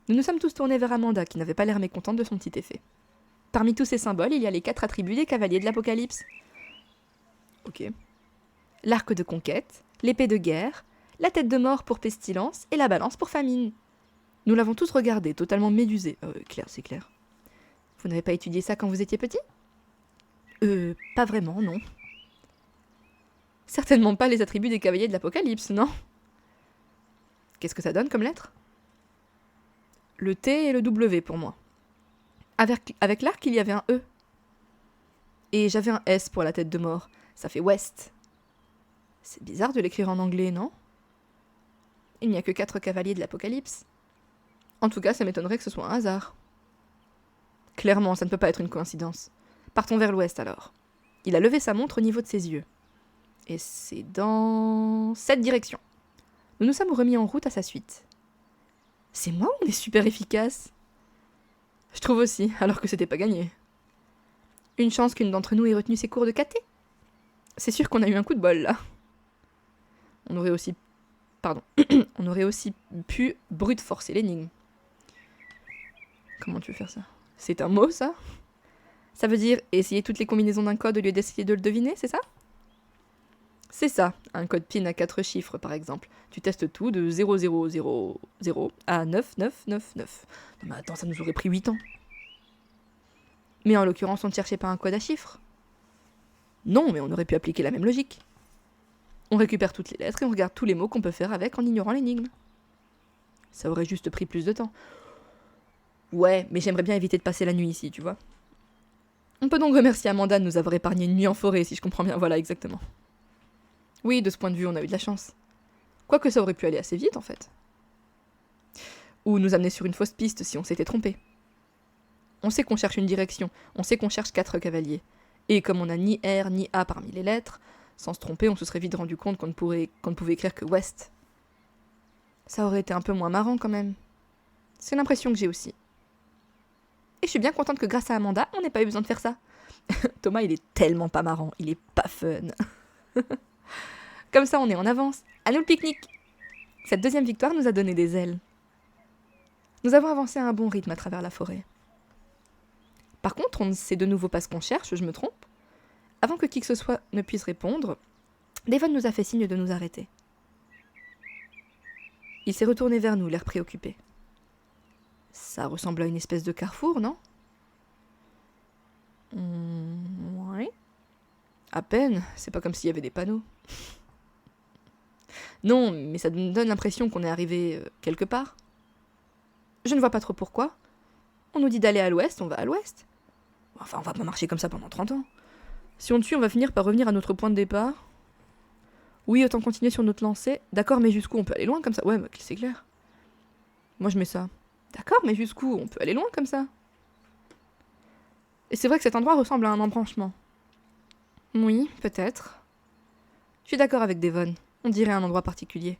Nous nous sommes tous tournés vers Amanda, qui n'avait pas l'air mécontente de son petit effet. Parmi tous ces symboles, il y a les 4 attributs des cavaliers de l'Apocalypse. Ok. L'arc de conquête, l'épée de guerre, la tête de mort pour pestilence et la balance pour famine. Nous l'avons tous regardé, totalement médusés. Claire, c'est clair. Vous n'avez pas étudié ça quand vous étiez petit? Pas vraiment, non. Certainement pas les attributs des cavaliers de l'Apocalypse, non? Qu'est-ce que ça donne comme lettre? Le T et le W pour moi. Avec l'arc, il y avait un E. Et j'avais un S pour la tête de mort. Ça fait West. C'est bizarre de l'écrire en anglais, non? Il n'y a que 4 cavaliers de l'Apocalypse. En tout cas, ça m'étonnerait que ce soit un hasard. Clairement, ça ne peut pas être une coïncidence. Partons vers l'ouest alors. Il a levé sa montre au niveau de ses yeux. Et c'est dans cette direction. Nous nous sommes remis en route à sa suite. C'est moi ou on est super efficace? Je trouve aussi, alors que c'était pas gagné. Une chance qu'une d'entre nous ait retenu ses cours de caté. C'est sûr qu'on a eu un coup de bol, là. On aurait aussi pu brute forcer l'énigme. Comment tu veux faire ça? C'est un mot, ça? Ça veut dire essayer toutes les combinaisons d'un code au lieu d'essayer de le deviner, c'est ça? C'est ça, un code PIN à 4 chiffres par exemple. Tu testes tout de 0000 à 9999. Non mais attends, ça nous aurait pris 8 ans. Mais en l'occurrence, on ne cherchait pas un code à chiffres. Non, mais on aurait pu appliquer la même logique. On récupère toutes les lettres et on regarde tous les mots qu'on peut faire avec en ignorant l'énigme. Ça aurait juste pris plus de temps. Ouais, mais j'aimerais bien éviter de passer la nuit ici, tu vois. On peut donc remercier Amanda de nous avoir épargné une nuit en forêt, si je comprends bien, voilà, exactement. Oui, de ce point de vue, on a eu de la chance. Quoique ça aurait pu aller assez vite, en fait. Ou nous amener sur une fausse piste si on s'était trompé. On sait qu'on cherche une direction, on sait qu'on cherche 4 cavaliers. Et comme on n'a ni R ni A parmi les lettres, sans se tromper, on se serait vite rendu compte qu'on ne pouvait écrire que West. Ça aurait été un peu moins marrant quand même. C'est l'impression que j'ai aussi. Et je suis bien contente que grâce à Amanda, on n'ait pas eu besoin de faire ça. Thomas, il est tellement pas marrant, il est pas fun. Comme ça, on est en avance. À nous le pique-nique! Cette deuxième victoire nous a donné des ailes. Nous avons avancé à un bon rythme à travers la forêt. Par contre, on ne sait de nouveau pas ce qu'on cherche, je me trompe. Avant que qui que ce soit ne puisse répondre, Devon nous a fait signe de nous arrêter. Il s'est retourné vers nous, l'air préoccupé. Ça ressemble à une espèce de carrefour, non? Ouais. À peine, c'est pas comme s'il y avait des panneaux. Non, mais ça me donne l'impression qu'on est arrivé quelque part. Je ne vois pas trop pourquoi. On nous dit d'aller à l'ouest, on va à l'ouest. Enfin, on va pas marcher comme ça pendant 30 ans. Si on te suit, on va finir par revenir à notre point de départ. Oui, autant continuer sur notre lancée. D'accord, mais jusqu'où? On peut aller loin comme ça? Ouais, bah, c'est clair. Moi, je mets ça. D'accord, mais jusqu'où? On peut aller loin comme ça. Et c'est vrai que cet endroit ressemble à un embranchement. Oui, peut-être. Je suis d'accord avec Devon. On dirait un endroit particulier.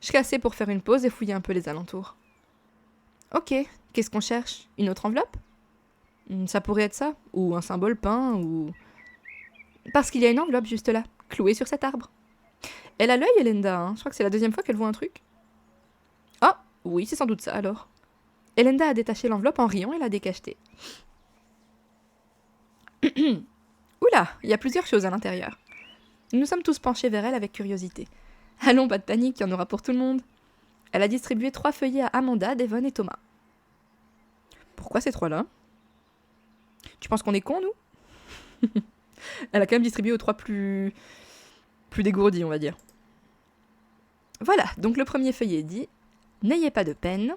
Je serais assez pour faire une pause et fouiller un peu les alentours. Ok, qu'est-ce qu'on cherche? Une autre enveloppe? Ça pourrait être ça, ou un symbole peint, ou... Parce qu'il y a une enveloppe juste là, clouée sur cet arbre. Elle a l'œil, Elenda, hein. Je crois que c'est la deuxième fois qu'elle voit un truc. Ah, oui, c'est sans doute ça alors. Elenda a détaché l'enveloppe en riant et l'a décachetée. Oula, il y a plusieurs choses à l'intérieur. Nous nous sommes tous penchés vers elle avec curiosité. Allons, pas de panique, il y en aura pour tout le monde. Elle a distribué 3 feuillets à Amanda, Devon et Thomas. Pourquoi ces 3-là? Tu penses qu'on est cons, nous? Elle a quand même distribué aux 3 plus dégourdis, on va dire. Voilà, donc le premier feuillet dit « N'ayez pas de peine,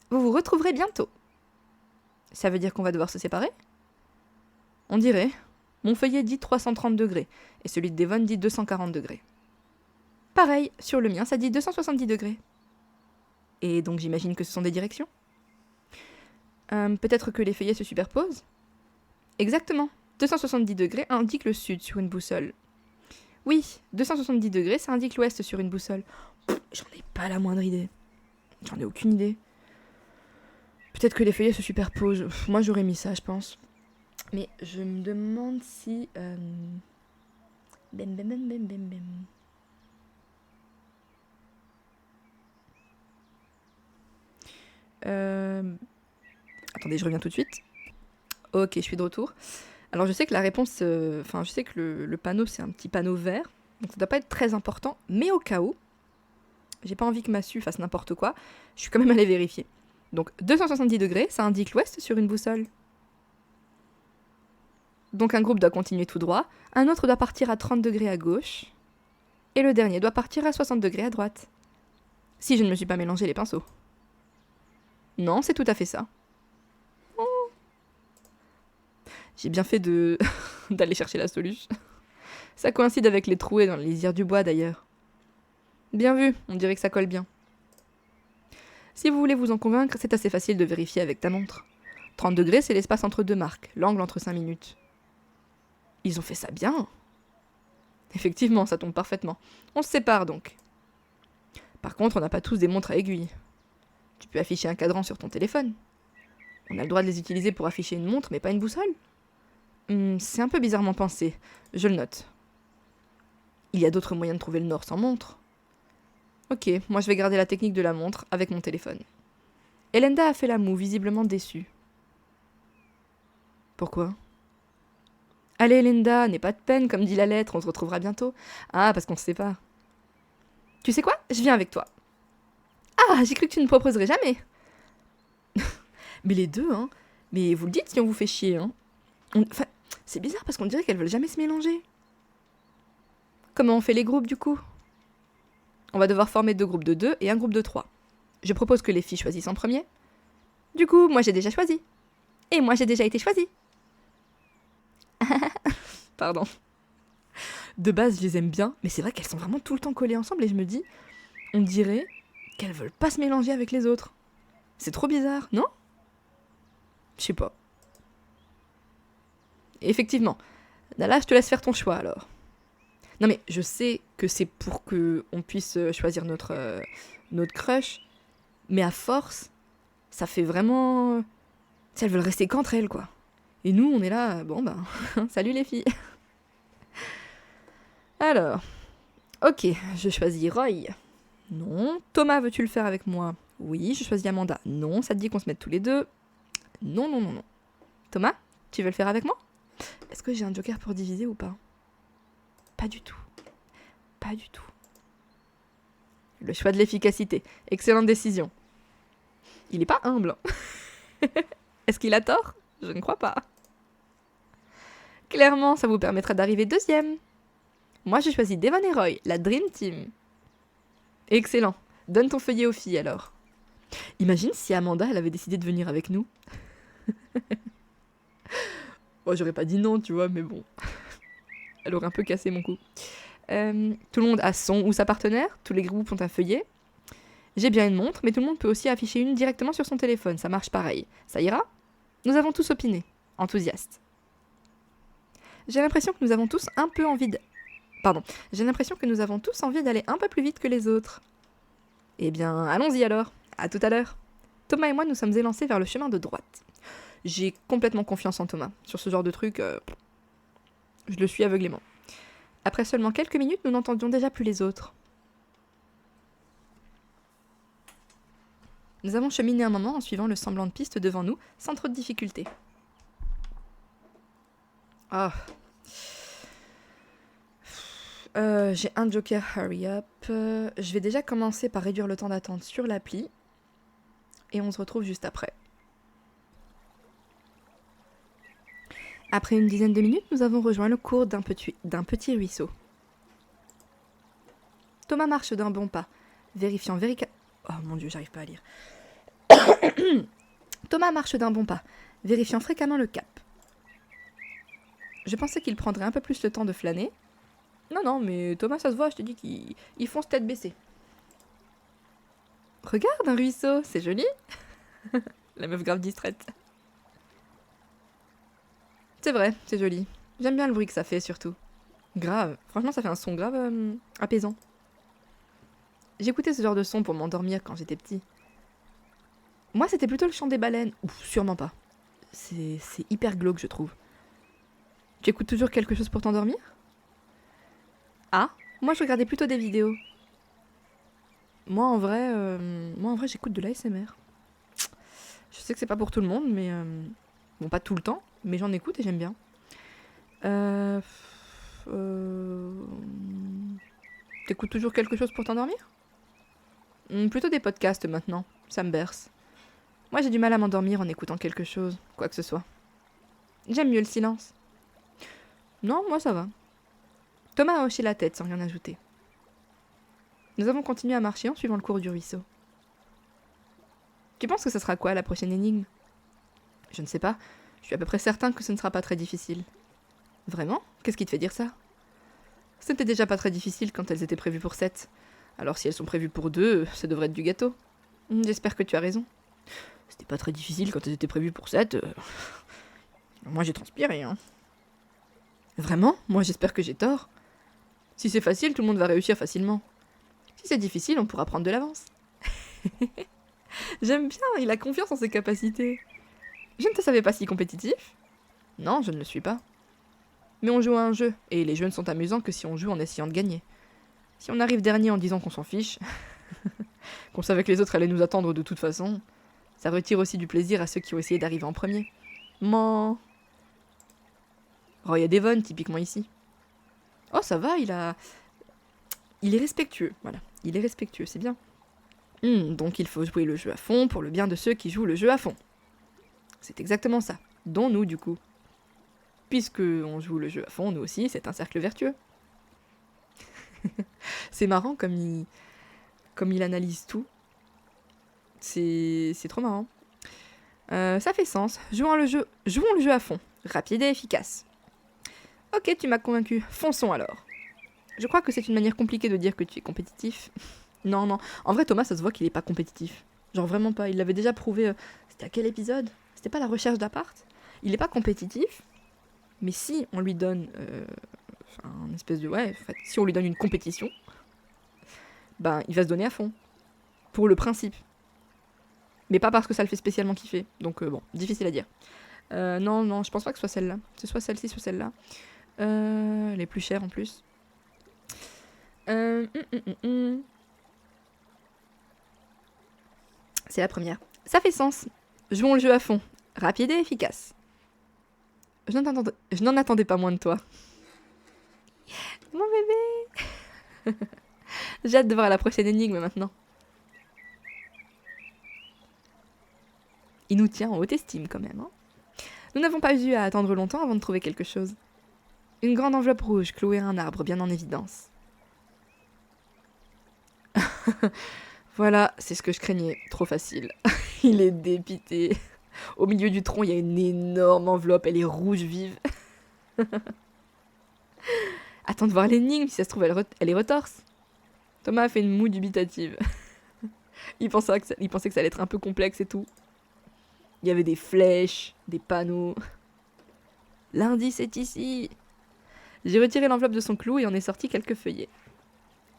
vous vous retrouverez bientôt. » Ça veut dire qu'on va devoir se séparer? On dirait. Mon feuillet dit 330 degrés, et celui de Devon dit 240 degrés. Pareil, sur le mien, ça dit 270 degrés. Et donc j'imagine que ce sont des directions? Peut-être que les feuillets se superposent? Exactement. 270 degrés indique le sud sur une boussole. Oui, 270 degrés, ça indique l'ouest sur une boussole. J'en ai pas la moindre idée. J'en ai aucune idée. Peut-être que les feuillets se superposent. Moi, j'aurais mis ça, je pense. Mais je me demande si... Attendez, je reviens tout de suite. Ok, je suis de retour. Alors je sais que la réponse... je sais que le panneau, c'est un petit panneau vert. Donc ça doit pas être très important. Mais au cas où, j'ai pas envie que Massu fasse n'importe quoi, je suis quand même allée vérifier. Donc 270 degrés, ça indique l'ouest sur une boussole. Donc un groupe doit continuer tout droit, un autre doit partir à 30 degrés à gauche, et le dernier doit partir à 60 degrés à droite. Si je ne me suis pas mélangé les pinceaux. Non, c'est tout à fait ça. Oh. J'ai bien fait d'aller chercher la solution. Ça coïncide avec les trouées dans la lisière du bois d'ailleurs. Bien vu, on dirait que ça colle bien. Si vous voulez vous en convaincre, c'est assez facile de vérifier avec ta montre. 30 degrés, c'est l'espace entre 2 marques, l'angle entre 5 minutes. Ils ont fait ça bien. Effectivement, ça tombe parfaitement. On se sépare donc. Par contre, on n'a pas tous des montres à aiguilles. Tu peux afficher un cadran sur ton téléphone. On a le droit de les utiliser pour afficher une montre, mais pas une boussole. C'est un peu bizarrement pensé. Je le note. Il y a d'autres moyens de trouver le nord sans montre. Ok, moi je vais garder la technique de la montre avec mon téléphone. Elenda a fait la moue, visiblement déçue. Pourquoi? Allez, Linda, n'aie pas de peine, comme dit la lettre, on se retrouvera bientôt. Ah, parce qu'on se sépare. Tu sais quoi? Je viens avec toi. Ah, j'ai cru que tu ne proposerais jamais. Mais les deux, hein. Mais vous le dites si on vous fait chier, hein. Enfin, c'est bizarre parce qu'on dirait qu'elles veulent jamais se mélanger. Comment on fait les groupes, du coup? On va devoir former 2 groupes de 2 et un groupe de 3. Je propose que les filles choisissent en premier. Du coup, moi j'ai déjà choisi. Et moi j'ai déjà été choisie. Pardon. De base, je les aime bien, mais c'est vrai qu'elles sont vraiment tout le temps collées ensemble et je me dis, on dirait qu'elles veulent pas se mélanger avec les autres. C'est trop bizarre, non? Je sais pas. Et effectivement, Nala, je te laisse faire ton choix alors. Non mais je sais que c'est pour que on puisse choisir notre crush, mais à force, ça fait vraiment... Elles veulent rester qu'entre elles, quoi. Et nous, on est là, bon ben, salut les filles. Alors, ok, je choisis Roy. Non. Thomas, veux-tu le faire avec moi? Oui, je choisis Amanda. Non, ça te dit qu'on se mette tous les deux? Non, non, non, non. Thomas, tu veux le faire avec moi? Est-ce que j'ai un joker pour diviser ou pas? Pas du tout. Pas du tout. Le choix de l'efficacité. Excellente décision. Il est pas humble. Est-ce qu'il a tort? Je ne crois pas. Clairement, ça vous permettra d'arriver deuxième. Moi, j'ai choisi Devon et Roy, la Dream Team. Excellent. Donne ton feuillet aux filles, alors. Imagine si Amanda, elle avait décidé de venir avec nous. Bon, j'aurais pas dit non, tu vois, mais bon. Elle aurait un peu cassé mon coup. Tout le monde a son ou sa partenaire. Tous les groupes ont un feuillet. J'ai bien une montre, mais tout le monde peut aussi afficher une directement sur son téléphone. Ça marche pareil. Ça ira? Nous avons tous opiné. Enthousiastes. J'ai l'impression que nous avons tous un peu envie de... Pardon. J'ai l'impression que nous avons tous envie d'aller un peu plus vite que les autres. Eh bien, allons-y alors. À tout à l'heure. Thomas et moi nous sommes élancés vers le chemin de droite. J'ai complètement confiance en Thomas. Sur ce genre de truc, je le suis aveuglément. Après seulement quelques minutes, nous n'entendions déjà plus les autres. Nous avons cheminé un moment en suivant le semblant de piste devant nous, sans trop de difficultés. Ah. J'ai un joker hurry up. Je vais déjà commencer par réduire le temps d'attente sur l'appli. Et on se retrouve juste après. Après une dizaine de minutes, nous avons rejoint le cours d'un petit ruisseau. Thomas marche d'un bon pas, vérifiant Oh mon Dieu, j'arrive pas à lire. Thomas marche d'un bon pas, vérifiant fréquemment le cap. Je pensais qu'il prendrait un peu plus le temps de flâner. Non, mais Thomas, ça se voit, je te dis qu'ils fonce tête baissée. Regarde un ruisseau, c'est joli. La meuf grave distraite. C'est vrai, c'est joli. J'aime bien le bruit que ça fait, surtout. Grave, franchement, ça fait un son grave apaisant. J'écoutais ce genre de son pour m'endormir quand j'étais petit. Moi, c'était plutôt le chant des baleines. Ouf, sûrement pas. C'est hyper glauque, je trouve. Tu écoutes toujours quelque chose pour t'endormir? Ah, moi, je regardais plutôt des vidéos. Moi, en vrai, j'écoute de l'ASMR. Je sais que c'est pas pour tout le monde, mais... Bon, pas tout le temps, mais j'en écoute et j'aime bien. T'écoutes toujours quelque chose pour t'endormir? Plutôt des podcasts maintenant, ça me berce. Moi, j'ai du mal à m'endormir en écoutant quelque chose, quoi que ce soit. J'aime mieux le silence. Non, moi ça va. Thomas a hoché la tête sans rien ajouter. Nous avons continué à marcher en suivant le cours du ruisseau. Tu penses que ça sera quoi la prochaine énigme? Je ne sais pas. Je suis à peu près certain que ce ne sera pas très difficile. Vraiment? Qu'est-ce qui te fait dire ça? C'était déjà pas très difficile quand elles étaient prévues pour 7. Alors si elles sont prévues pour 2, ça devrait être du gâteau. J'espère que tu as raison. C'était pas très difficile quand elles étaient prévues pour 7. Moi j'ai transpiré, hein. Vraiment? Moi j'espère que j'ai tort. Si c'est facile, tout le monde va réussir facilement. Si c'est difficile, on pourra prendre de l'avance. J'aime bien, il a confiance en ses capacités. Je ne te savais pas si compétitif? Non, je ne le suis pas. Mais on joue à un jeu, et les jeux ne sont amusants que si on joue en essayant de gagner. Si on arrive dernier en disant qu'on s'en fiche, qu'on savait que les autres allaient nous attendre de toute façon, ça retire aussi du plaisir à ceux qui ont essayé d'arriver en premier. Man. Oh, il y a Devon, typiquement ici. Oh, ça va, il est respectueux, voilà. Il est respectueux, c'est bien. Donc il faut jouer le jeu à fond pour le bien de ceux qui jouent le jeu à fond. C'est exactement ça. Dont nous, du coup. Puisque on joue le jeu à fond, nous aussi, c'est un cercle vertueux. C'est marrant comme il analyse tout. C'est trop marrant. Ça fait sens. Jouons le jeu à fond. Rapide et efficace. Ok, tu m'as convaincu. Fonçons alors. Je crois que c'est une manière compliquée de dire que tu es compétitif. Non, non. En vrai, Thomas, ça se voit qu'il est pas compétitif. Genre vraiment pas. Il l'avait déjà prouvé. C'était à quel épisode? C'était pas la recherche d'appart? Il est pas compétitif. Mais si on lui donne... un espèce de... Ouais, en fait, si on lui donne une compétition, ben, il va se donner à fond. Pour le principe. Mais pas parce que ça le fait spécialement kiffer. Donc bon, difficile à dire. Non, non, je pense pas que ce soit celle-là. C'est soit celle-ci, soit celle-là. Les plus chères en plus. C'est la première. Ça fait sens. Jouons le jeu à fond. Rapide et efficace. Je n'en attendais pas moins de toi. Mon bébé. J'ai hâte de voir la prochaine énigme maintenant. Il nous tient en haute estime quand même. Hein. Nous n'avons pas eu à attendre longtemps avant de trouver quelque chose. Une grande enveloppe rouge clouée à un arbre bien en évidence. Voilà, c'est ce que je craignais. Trop facile. Il est dépité. Au milieu du tronc, il y a une énorme enveloppe. Elle est rouge vive. Attends de voir l'énigme, si ça se trouve, elle est retorse. Thomas a fait une moue dubitative. il pensait que ça allait être un peu complexe et tout. Il y avait des flèches, des panneaux. L'indice est ici. J'ai retiré l'enveloppe de son clou et en ai sorti quelques feuillets.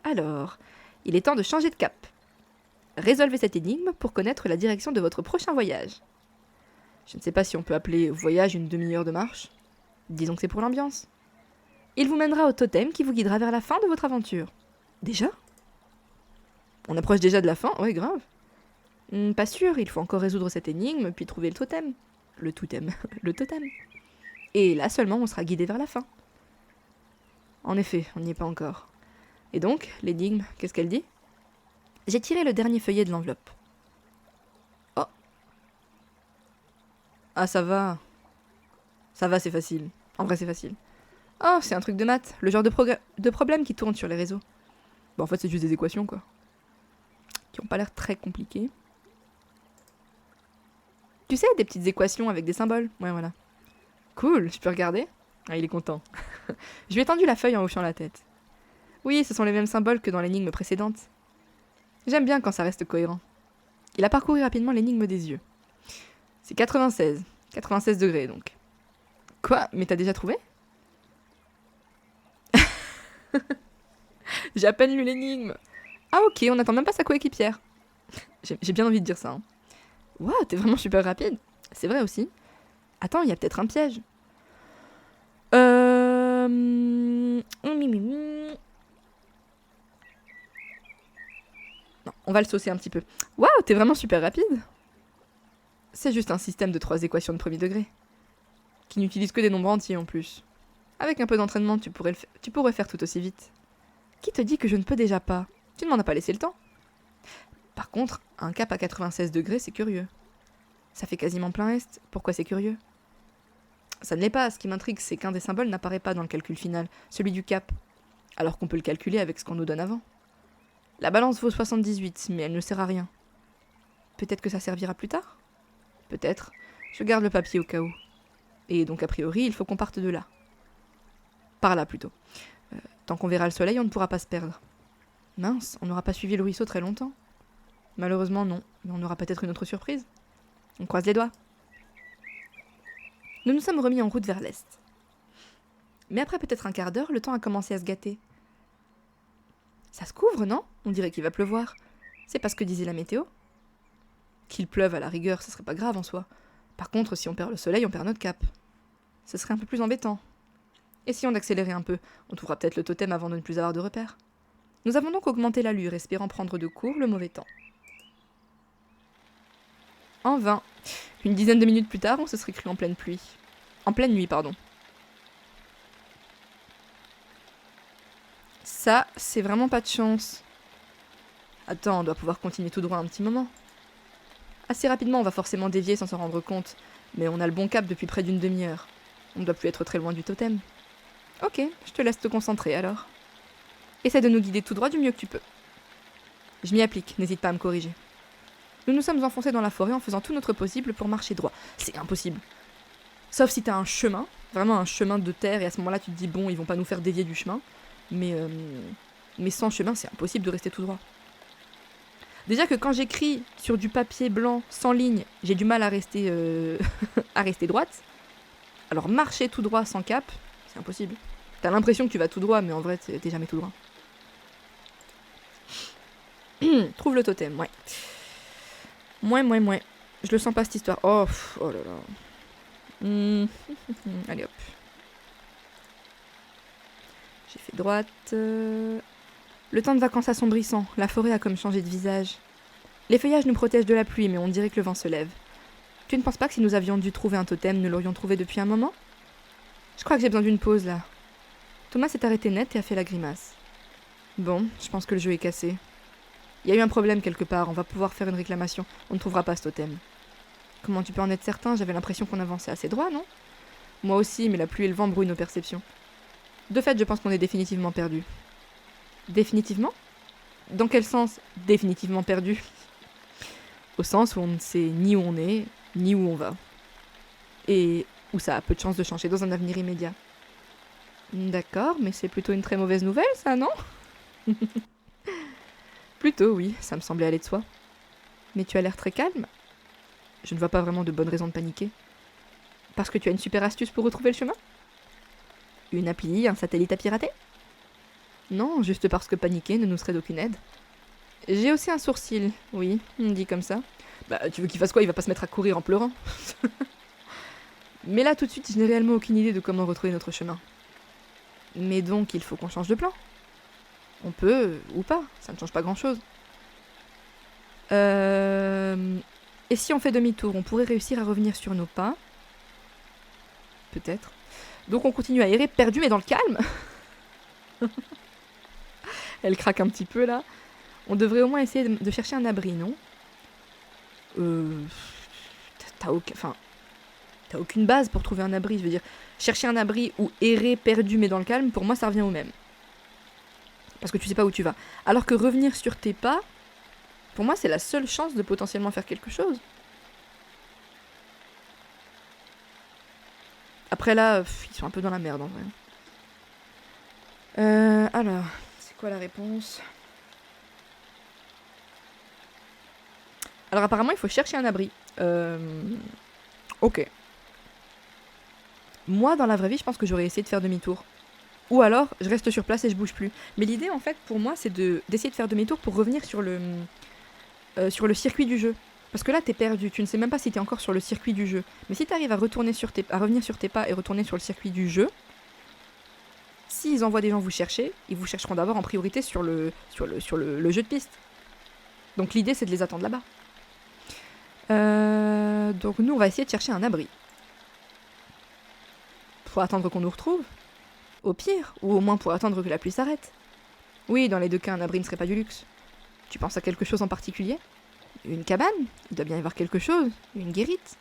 Alors, il est temps de changer de cap. Résolvez cette énigme pour connaître la direction de votre prochain voyage. Je ne sais pas si on peut appeler voyage une demi-heure de marche. Disons que c'est pour l'ambiance. Il vous mènera au totem qui vous guidera vers la fin de votre aventure. Déjà ? On approche déjà de la fin ? Ouais, grave. Pas sûr, il faut encore résoudre cette énigme, puis trouver le totem. Le totem. Le totem. Et là seulement, on sera guidé vers la fin. En effet, on n'y est pas encore. Et donc, l'énigme, qu'est-ce qu'elle dit ? J'ai tiré le dernier feuillet de l'enveloppe. Oh. Ah, ça va. Ça va, c'est facile. En vrai, c'est facile. Oh, c'est un truc de maths. Le genre de problème qui tourne sur les réseaux. Bon, en fait, c'est juste des équations, quoi. Qui ont pas l'air très compliquées. Tu sais, des petites équations avec des symboles. Ouais, voilà. Cool, je peux regarder ? Ah, il est content. Je lui ai tendu la feuille en hochant la tête. Oui, ce sont les mêmes symboles que dans l'énigme précédente. J'aime bien quand ça reste cohérent. Il a parcouru rapidement l'énigme des yeux. C'est 96. 96 degrés, donc. Quoi ? Mais t'as déjà trouvé ? J'ai à peine lu l'énigme. Ah ok, on n'attend même pas sa coéquipière. J'ai bien envie de dire ça. Hein. Waouh, t'es vraiment super rapide. C'est vrai aussi. Attends, il y a peut-être un piège. Non, on va le saucer un petit peu. Waouh, t'es vraiment super rapide. C'est juste un système de 3 équations de premier degré. Qui n'utilise que des nombres entiers en plus. Avec un peu d'entraînement, tu pourrais faire tout aussi vite. Qui te dit que je ne peux déjà pas ? Tu ne m'en as pas laissé le temps. Par contre, un cap à 96 degrés, c'est curieux. Ça fait quasiment plein est. Pourquoi c'est curieux ? Ça ne l'est pas. Ce qui m'intrigue, c'est qu'un des symboles n'apparaît pas dans le calcul final, celui du cap. Alors qu'on peut le calculer avec ce qu'on nous donne avant. La balance vaut 78, mais elle ne sert à rien. Peut-être que ça servira plus tard ? Peut-être. Je garde le papier au cas où. Et donc, a priori, il faut qu'on parte de là. Par là, plutôt. Tant qu'on verra le soleil, on ne pourra pas se perdre. Mince, on n'aura pas suivi le ruisseau très longtemps. Malheureusement, non. Mais on aura peut-être une autre surprise. On croise les doigts. Nous nous sommes remis en route vers l'est. Mais après peut-être un quart d'heure, le temps a commencé à se gâter. Ça se couvre, non ? On dirait qu'il va pleuvoir. C'est pas ce que disait la météo. Qu'il pleuve à la rigueur, ce serait pas grave en soi. Par contre, si on perd le soleil, on perd notre cap. Ce serait un peu plus embêtant. Essayons d'accélérer un peu. On trouvera peut-être le totem avant de ne plus avoir de repères. Nous avons donc augmenté l'allure, espérant prendre de court le mauvais temps. En vain. Une dizaine de minutes plus tard, on se serait cru en pleine pluie. En pleine nuit, pardon. Ça, c'est vraiment pas de chance. Attends, on doit pouvoir continuer tout droit un petit moment. Assez rapidement, on va forcément dévier sans s'en rendre compte. Mais on a le bon cap depuis près d'une demi-heure. On ne doit plus être très loin du totem. Ok, je te laisse te concentrer alors. Essaie de nous guider tout droit du mieux que tu peux. Je m'y applique, n'hésite pas à me corriger. Nous nous sommes enfoncés dans la forêt en faisant tout notre possible pour marcher droit. C'est impossible. Sauf si t'as un chemin, vraiment un chemin de terre, et à ce moment-là tu te dis bon, ils vont pas nous faire dévier du chemin. Mais sans chemin, c'est impossible de rester tout droit. Déjà que quand j'écris sur du papier blanc, sans ligne, j'ai du mal à rester, à rester droite. Alors marcher tout droit sans cap, c'est impossible. T'as l'impression que tu vas tout droit, mais en vrai, t'es jamais tout droit. Trouve le totem, ouais. Moins. Je le sens pas cette histoire. Oh là là. Allez hop. J'ai fait droite. Le temps de vacances assombrissant, la forêt a comme changé de visage. Les feuillages nous protègent de la pluie, mais on dirait que le vent se lève. Tu ne penses pas que si nous avions dû trouver un totem, nous l'aurions trouvé depuis un moment? Je crois que j'ai besoin d'une pause là. Thomas s'est arrêté net et a fait la grimace. Bon, je pense que le jeu est cassé. Il y a eu un problème quelque part, on va pouvoir faire une réclamation. On ne trouvera pas ce totem. Comment tu peux en être certain? J'avais l'impression qu'on avançait assez droit, non? Moi aussi, mais la pluie et le vent brouillent nos perceptions. De fait, je pense qu'on est définitivement perdu. Définitivement? Dans quel sens définitivement perdu? Au sens où on ne sait ni où on est, ni où on va. Et où ça a peu de chances de changer dans un avenir immédiat. D'accord, mais c'est plutôt une très mauvaise nouvelle, ça, non? Plutôt, oui, ça me semblait aller de soi. Mais tu as l'air très calme. Je ne vois pas vraiment de bonnes raisons de paniquer. Parce que tu as une super astuce pour retrouver le chemin? Une appli, un satellite à pirater? Non, juste parce que paniquer ne nous serait d'aucune aide. J'ai aussi un sourcil, oui, dit comme ça. Bah, tu veux qu'il fasse quoi? Il va pas se mettre à courir en pleurant. Mais là, tout de suite, je n'ai réellement aucune idée de comment retrouver notre chemin. Mais donc, il faut qu'on change de plan. On peut, ou pas, ça ne change pas grand-chose. Et si on fait demi-tour, on pourrait réussir à revenir sur nos pas? Peut-être. Donc on continue à errer, perdu mais dans le calme. Elle craque un petit peu là. On devrait au moins essayer de chercher un abri, non? T'as aucune base pour trouver un abri, je veux dire. Chercher un abri ou errer perdu mais dans le calme, pour moi ça revient au même. Parce que tu sais pas où tu vas. Alors que revenir sur tes pas, pour moi c'est la seule chance de potentiellement faire quelque chose. Après là, ils sont un peu dans la merde en vrai. Alors, c'est quoi la réponse? Alors apparemment il faut chercher un abri. Ok. Moi dans la vraie vie je pense que j'aurais essayé de faire demi-tour. Ou alors je reste sur place et je bouge plus. Mais l'idée en fait pour moi c'est d'essayer de faire demi-tour pour revenir sur le circuit du jeu. Parce que là t'es perdu, tu ne sais même pas si t'es encore sur le circuit du jeu. Mais si t'arrives à revenir sur tes pas et retourner sur le circuit du jeu, s'ils envoient des gens vous chercher, ils vous chercheront d'abord en priorité sur le jeu de piste. Donc l'idée c'est de les attendre là-bas. Donc nous on va essayer de chercher un abri. Pour attendre qu'on nous retrouve. Au pire, ou au moins pour attendre que la pluie s'arrête. Oui, dans les deux cas un abri ne serait pas du luxe. Tu penses à quelque chose en particulier? Une cabane? Il doit bien y avoir quelque chose. Une guérite?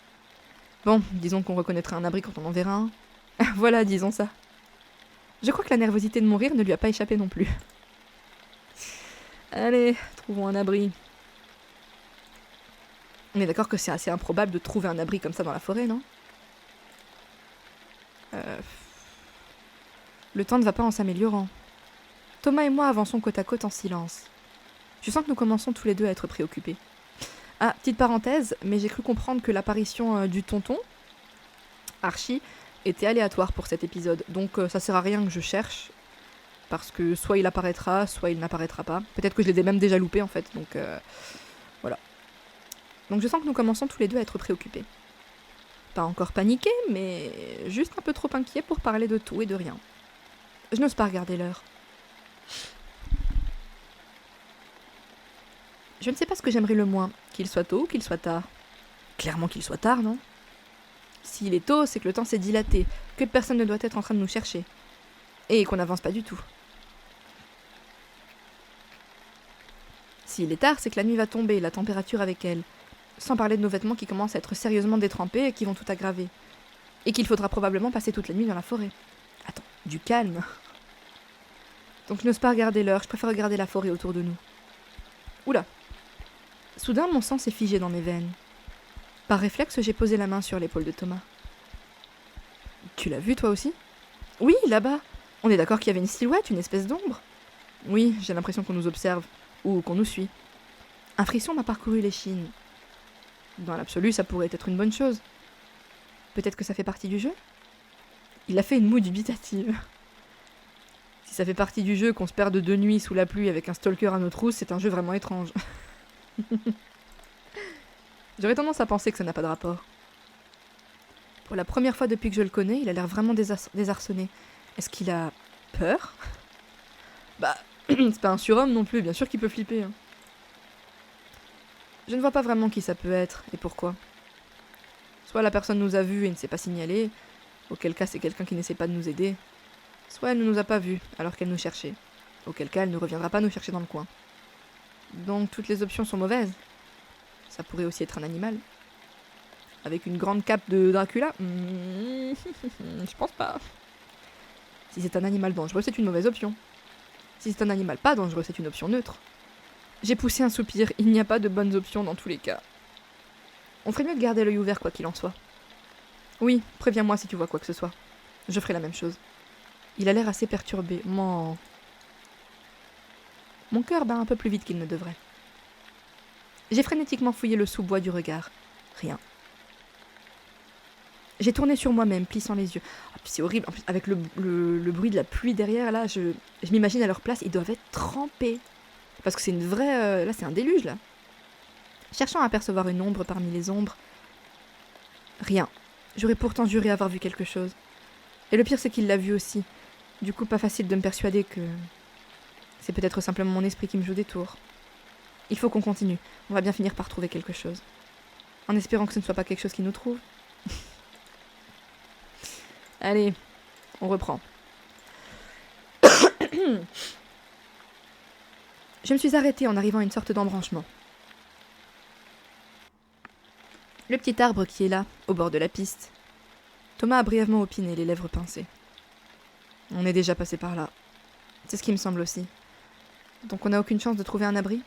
Bon, disons qu'on reconnaîtra un abri quand on en verra un. Voilà, disons ça. Je crois que la nervosité de mon rire ne lui a pas échappé non plus. Allez, trouvons un abri. On est d'accord que c'est assez improbable de trouver un abri comme ça dans la forêt, non? Le temps ne va pas en s'améliorant. Thomas et moi avançons côte à côte en silence. Je sens que nous commençons tous les deux à être préoccupés. Ah, petite parenthèse, mais j'ai cru comprendre que l'apparition du tonton, Archie, était aléatoire pour cet épisode. Donc ça sert à rien que je cherche, parce que soit il apparaîtra, soit il n'apparaîtra pas. Peut-être que je les ai même déjà loupés en fait, donc voilà. Donc je sens que nous commençons tous les deux à être préoccupés. Pas encore paniqués, mais juste un peu trop inquiets pour parler de tout et de rien. Je n'ose pas regarder l'heure. Je ne sais pas ce que j'aimerais le moins, qu'il soit tôt ou qu'il soit tard. Clairement qu'il soit tard, non? S'il est tôt, c'est que le temps s'est dilaté, que personne ne doit être en train de nous chercher. Et qu'on n'avance pas du tout. S'il est tard, c'est que la nuit va tomber, la température avec elle. Sans parler de nos vêtements qui commencent à être sérieusement détrempés et qui vont tout aggraver. Et qu'il faudra probablement passer toute la nuit dans la forêt. Attends, du calme. Donc je n'ose pas regarder l'heure, je préfère regarder la forêt autour de nous. Oula. Soudain, mon sang s'est figé dans mes veines. Par réflexe, j'ai posé la main sur l'épaule de Thomas. Tu l'as vu toi aussi? Oui, là-bas. On est d'accord qu'il y avait une silhouette, une espèce d'ombre? Oui, j'ai l'impression qu'on nous observe, ou qu'on nous suit. Un frisson m'a parcouru l'échine. Dans l'absolu, ça pourrait être une bonne chose. Peut-être que ça fait partie du jeu? Il a fait une moue dubitative. Si ça fait partie du jeu qu'on se perde de nuit sous la pluie avec un stalker à nos trousses, c'est un jeu vraiment étrange. J'aurais tendance à penser que ça n'a pas de rapport. Pour la première fois depuis que je le connais, il a l'air vraiment désarçonné. Est-ce qu'il a peur? Bah, c'est pas un surhomme non plus, bien sûr qu'il peut flipper. Hein. Je ne vois pas vraiment qui ça peut être, et pourquoi. Soit la personne nous a vus et ne s'est pas signalée, auquel cas c'est quelqu'un qui n'essaie pas de nous aider. Soit elle ne nous a pas vus, alors qu'elle nous cherchait, auquel cas elle ne reviendra pas nous chercher dans le coin. Donc toutes les options sont mauvaises. Ça pourrait aussi être un animal. Avec une grande cape de Dracula? Je pense pas. Si c'est un animal dangereux, c'est une mauvaise option. Si c'est un animal pas dangereux, c'est une option neutre. J'ai poussé un soupir, il n'y a pas de bonnes options dans tous les cas. On ferait mieux de garder l'œil ouvert quoi qu'il en soit. Oui, préviens-moi si tu vois quoi que ce soit. Je ferai la même chose. Il a l'air assez perturbé. Mon cœur bat un peu plus vite qu'il ne devrait. J'ai frénétiquement fouillé le sous-bois du regard. Rien. J'ai tourné sur moi-même, plissant les yeux. Oh, puis c'est horrible, en plus, avec le bruit de la pluie derrière, là, je m'imagine à leur place, ils doivent être trempés. Parce que c'est une vraie... là, c'est un déluge, là. Cherchant à apercevoir une ombre parmi les ombres. Rien. J'aurais pourtant juré avoir vu quelque chose. Et le pire, c'est qu'il l'a vu aussi. Du coup, pas facile de me persuader que... c'est peut-être simplement mon esprit qui me joue des tours. Il faut qu'on continue. On va bien finir par trouver quelque chose. En espérant que ce ne soit pas quelque chose qui nous trouve. Allez, on reprend. Je me suis arrêtée en arrivant à une sorte d'embranchement. Le petit arbre qui est là, au bord de la piste. Thomas a brièvement opiné, les lèvres pincées. On est déjà passé par là. C'est ce qui me semble aussi. Donc on n'a aucune chance de trouver un abri?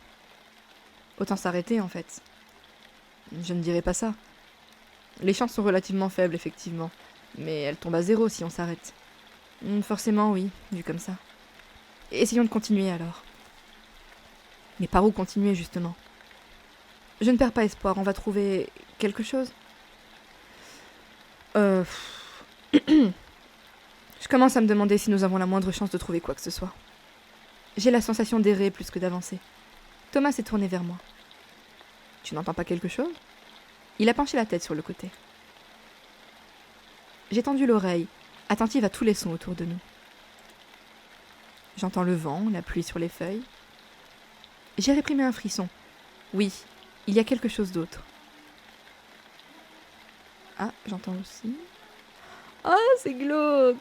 Autant s'arrêter, en fait. Je ne dirais pas ça. Les chances sont relativement faibles, effectivement. Mais elles tombent à zéro si on s'arrête. Forcément, oui, vu comme ça. Essayons de continuer, alors. Mais par où continuer, justement? Je ne perds pas espoir, on va trouver quelque chose. Je commence à me demander si nous avons la moindre chance de trouver quoi que ce soit. J'ai la sensation d'errer plus que d'avancer. Thomas s'est tourné vers moi. Tu n'entends pas quelque chose? Il a penché la tête sur le côté. J'ai tendu l'oreille, attentive à tous les sons autour de nous. J'entends le vent, la pluie sur les feuilles. J'ai réprimé un frisson. Oui, il y a quelque chose d'autre. Ah, j'entends aussi... Oh, c'est glauque!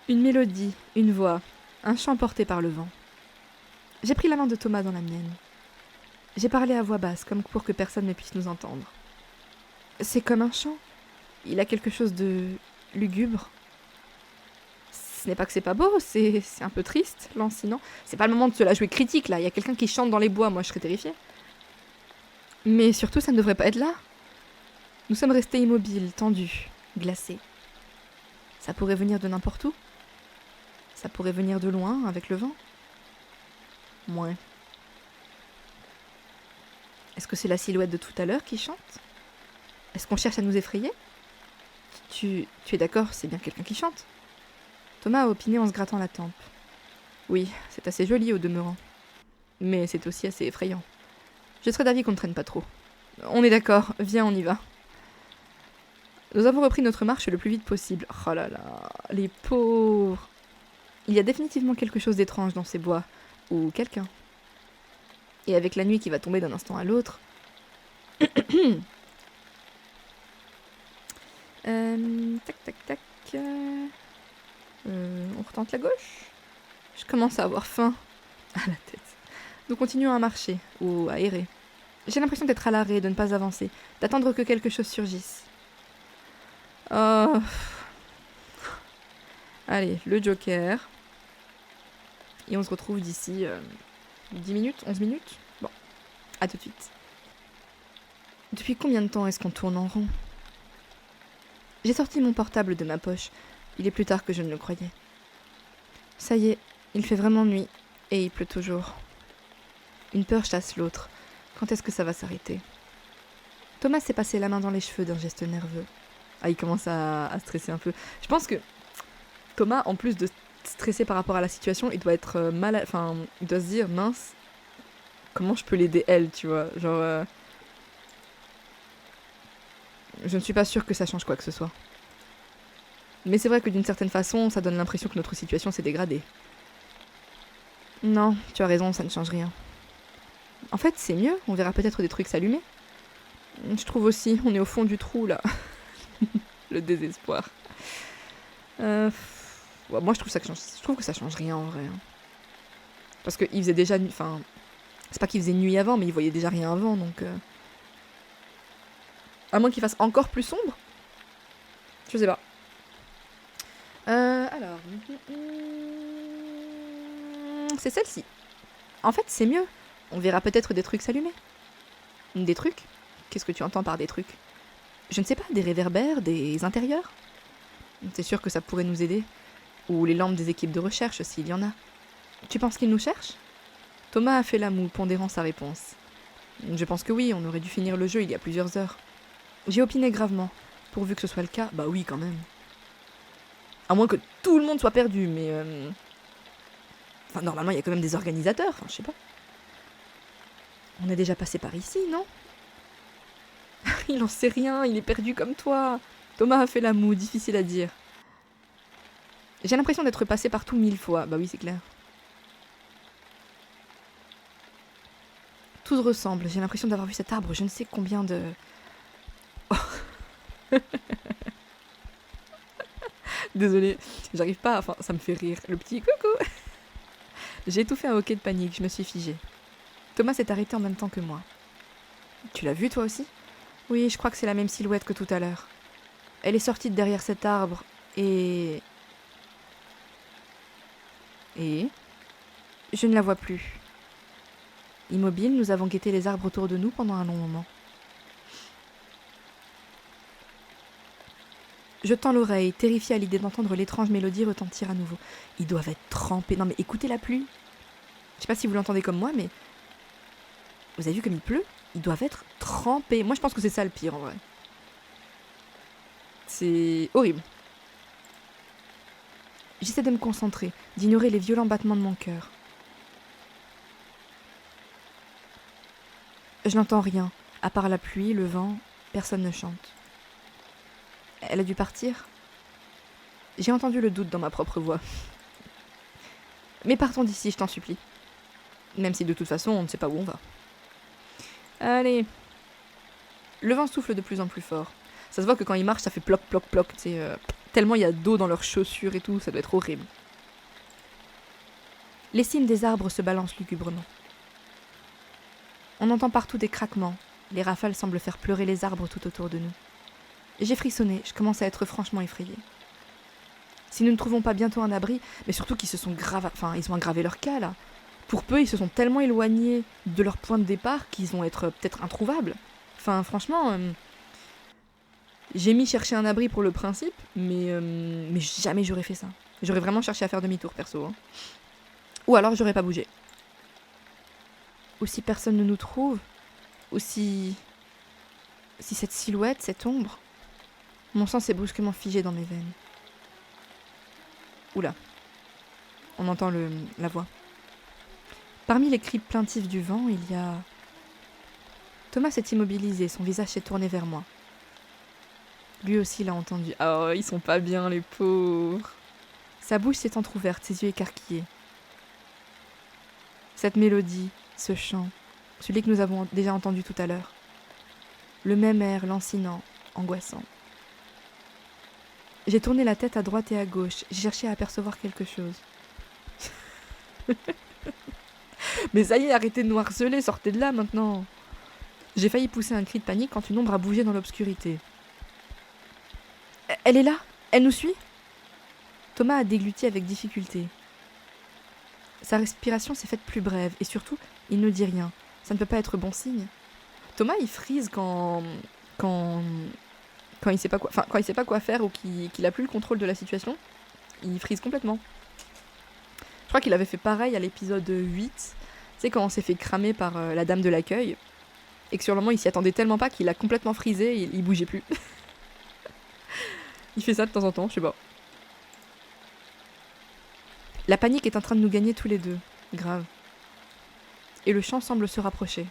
Une mélodie, une voix, un chant porté par le vent. J'ai pris la main de Thomas dans la mienne. J'ai parlé à voix basse, comme pour que personne ne puisse nous entendre. C'est comme un chant. Il a quelque chose de lugubre. Ce n'est pas que c'est pas beau, c'est un peu triste, lancinant. C'est pas le moment de se la jouer critique, là. Il y a quelqu'un qui chante dans les bois, moi je serais terrifiée. Mais surtout, ça ne devrait pas être là. Nous sommes restés immobiles, tendus, glacés. Ça pourrait venir de n'importe où. Ça pourrait venir de loin, avec le vent. Moins. Est-ce que c'est la silhouette de tout à l'heure qui chante? Est-ce qu'on cherche à nous effrayer? Tu es d'accord, c'est bien quelqu'un qui chante? Thomas a opiné en se grattant la tempe. Oui, c'est assez joli au demeurant. Mais c'est aussi assez effrayant. Je serais d'avis qu'on ne traîne pas trop. On est d'accord, viens, on y va. Nous avons repris notre marche le plus vite possible. Oh là là, les pauvres. Il y a définitivement quelque chose d'étrange dans ces bois. Ou quelqu'un. Et avec la nuit qui va tomber d'un instant à l'autre... tac, tac, tac... on retente la gauche? Je commence à avoir faim. À la tête. Nous continuons à marcher, ou à errer. J'ai l'impression d'être à l'arrêt, de ne pas avancer, d'attendre que quelque chose surgisse. Oh. Allez, le Joker. Et on se retrouve d'ici 10 minutes, 11 minutes. Bon, à tout de suite. Depuis combien de temps est-ce qu'on tourne en rond? J'ai sorti mon portable de ma poche. Il est plus tard que je ne le croyais. Ça y est, il fait vraiment nuit, et il pleut toujours. Une peur chasse l'autre. Quand est-ce que ça va s'arrêter? Thomas s'est passé la main dans les cheveux d'un geste nerveux. Ah, il commence à stresser un peu. Je pense que Thomas, en plus de stresser par rapport à la situation, il doit être mal... Enfin, il doit se dire, mince, comment je peux l'aider elle, tu vois? Genre... Je ne suis pas sûre que ça change quoi que ce soit. Mais c'est vrai que d'une certaine façon, ça donne l'impression que notre situation s'est dégradée. Non, tu as raison, ça ne change rien. En fait, c'est mieux, on verra peut-être des trucs s'allumer. Je trouve aussi, on est au fond du trou, là. Le désespoir. Ouais, moi, je trouve que ça change rien, en vrai. Parce qu'il faisait déjà... Enfin, c'est pas qu'il faisait nuit avant, mais il voyait déjà rien avant, donc... À moins qu'il fasse encore plus sombre. Je sais pas. Alors... C'est celle-ci. En fait, c'est mieux. On verra peut-être des trucs s'allumer. Des trucs? Qu'est-ce que tu entends par des trucs? Je ne sais pas, des réverbères, des intérieurs? C'est sûr que ça pourrait nous aider. Ou les lampes des équipes de recherche, s'il y en a. Tu penses qu'ils nous cherchent? Thomas a fait la moue, pondérant sa réponse. Je pense que oui, on aurait dû finir le jeu il y a plusieurs heures. J'ai opiné gravement. Pourvu que ce soit le cas, bah oui, quand même. À moins que tout le monde soit perdu, mais... Enfin, normalement, il y a quand même des organisateurs, enfin, je sais pas. On est déjà passé par ici, non? Il en sait rien, il est perdu comme toi. Thomas a fait la moue, difficile à dire. J'ai l'impression d'être passé partout 1000 fois. Bah oui, c'est clair. Tout se ressemble. J'ai l'impression d'avoir vu cet arbre je ne sais combien de... Oh. Désolée, j'arrive pas... Enfin, ça me fait rire. Le petit coucou. J'ai étouffé un hoquet de panique, je me suis figée. Thomas s'est arrêté en même temps que moi. Tu l'as vu toi aussi? Oui, je crois que c'est la même silhouette que tout à l'heure. Elle est sortie de derrière cet arbre et... Et... Je ne la vois plus. Immobile, nous avons guetté les arbres autour de nous pendant un long moment. Je tends l'oreille, terrifiée à l'idée d'entendre l'étrange mélodie retentir à nouveau. Ils doivent être trempés. Non mais écoutez la pluie. Je sais pas si vous l'entendez comme moi, mais... Vous avez vu comme il pleut? Ils doivent être trempés. Moi je pense que c'est ça le pire en vrai. C'est horrible. J'essaie de me concentrer, d'ignorer les violents battements de mon cœur. Je n'entends rien, à part la pluie, le vent, personne ne chante. Elle a dû partir? J'ai entendu le doute dans ma propre voix. Mais partons d'ici, je t'en supplie. Même si de toute façon, on ne sait pas où on va. Allez. Le vent souffle de plus en plus fort. Ça se voit que quand ils marchent, ça fait ploc, ploc, ploc. Tellement il y a d'eau dans leurs chaussures et tout, ça doit être horrible. Les cimes des arbres se balancent lugubrement. On entend partout des craquements. Les rafales semblent faire pleurer les arbres tout autour de nous. J'ai frissonné, je commence à être franchement effrayée. Si nous ne trouvons pas bientôt un abri, mais surtout qu'ils ils ont aggravé leur cas là. Pour peu, ils se sont tellement éloignés de leur point de départ qu'ils vont être peut-être introuvables. Enfin, franchement, j'ai mis chercher un abri pour le principe, mais jamais j'aurais fait ça. J'aurais vraiment cherché à faire demi-tour, perso. Hein. Ou alors j'aurais pas bougé. Ou si personne ne nous trouve, ou si cette silhouette, cette ombre... Mon sang s'est brusquement figé dans mes veines. Oula. On entend la voix. Parmi les cris plaintifs du vent, il y a... Thomas s'est immobilisé, son visage s'est tourné vers moi. Lui aussi l'a entendu. Oh, ils sont pas bien, les pauvres. Sa bouche s'est entr'ouverte, ses yeux écarquillés. Cette mélodie, ce chant, celui que nous avons déjà entendu tout à l'heure. Le même air lancinant, angoissant. J'ai tourné la tête à droite et à gauche. J'ai cherché à apercevoir quelque chose. Mais ça y est, arrêtez de nous harceler, sortez de là maintenant. J'ai failli pousser un cri de panique quand une ombre a bougé dans l'obscurité. Elle est là? Elle nous suit? Thomas a dégluti avec difficulté. Sa respiration s'est faite plus brève, et surtout, il ne dit rien. Ça ne peut pas être bon signe. Thomas, il freeze quand il sait pas quoi, quand il sait pas quoi faire ou qu'il a plus le contrôle de la situation. Il freeze complètement. Je crois qu'il avait fait pareil à l'épisode 8. Tu sais, quand on s'est fait cramer par la dame de l'accueil. Et que sur le moment, il s'y attendait tellement pas qu'il a complètement frisé et il bougeait plus. Il fait ça de temps en temps, je sais pas. La panique est en train de nous gagner tous les deux. Grave. Et le chant semble se rapprocher.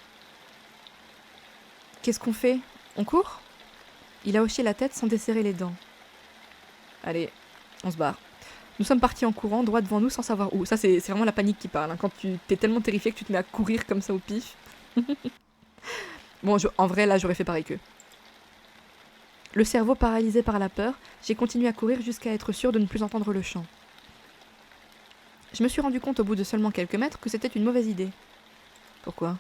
Qu'est-ce qu'on fait? On court? Il a hoché la tête sans desserrer les dents. Allez, on se barre. Nous sommes partis en courant, droit devant nous, sans savoir où. Ça, c'est vraiment la panique qui parle. Hein. Quand tu t'es tellement terrifié que tu te mets à courir comme ça au pif. Bon, en vrai, là, j'aurais fait pareil qu'eux. Le cerveau paralysé par la peur, j'ai continué à courir jusqu'à être sûr de ne plus entendre le chant. Je me suis rendu compte au bout de seulement quelques mètres que c'était une mauvaise idée. Pourquoi?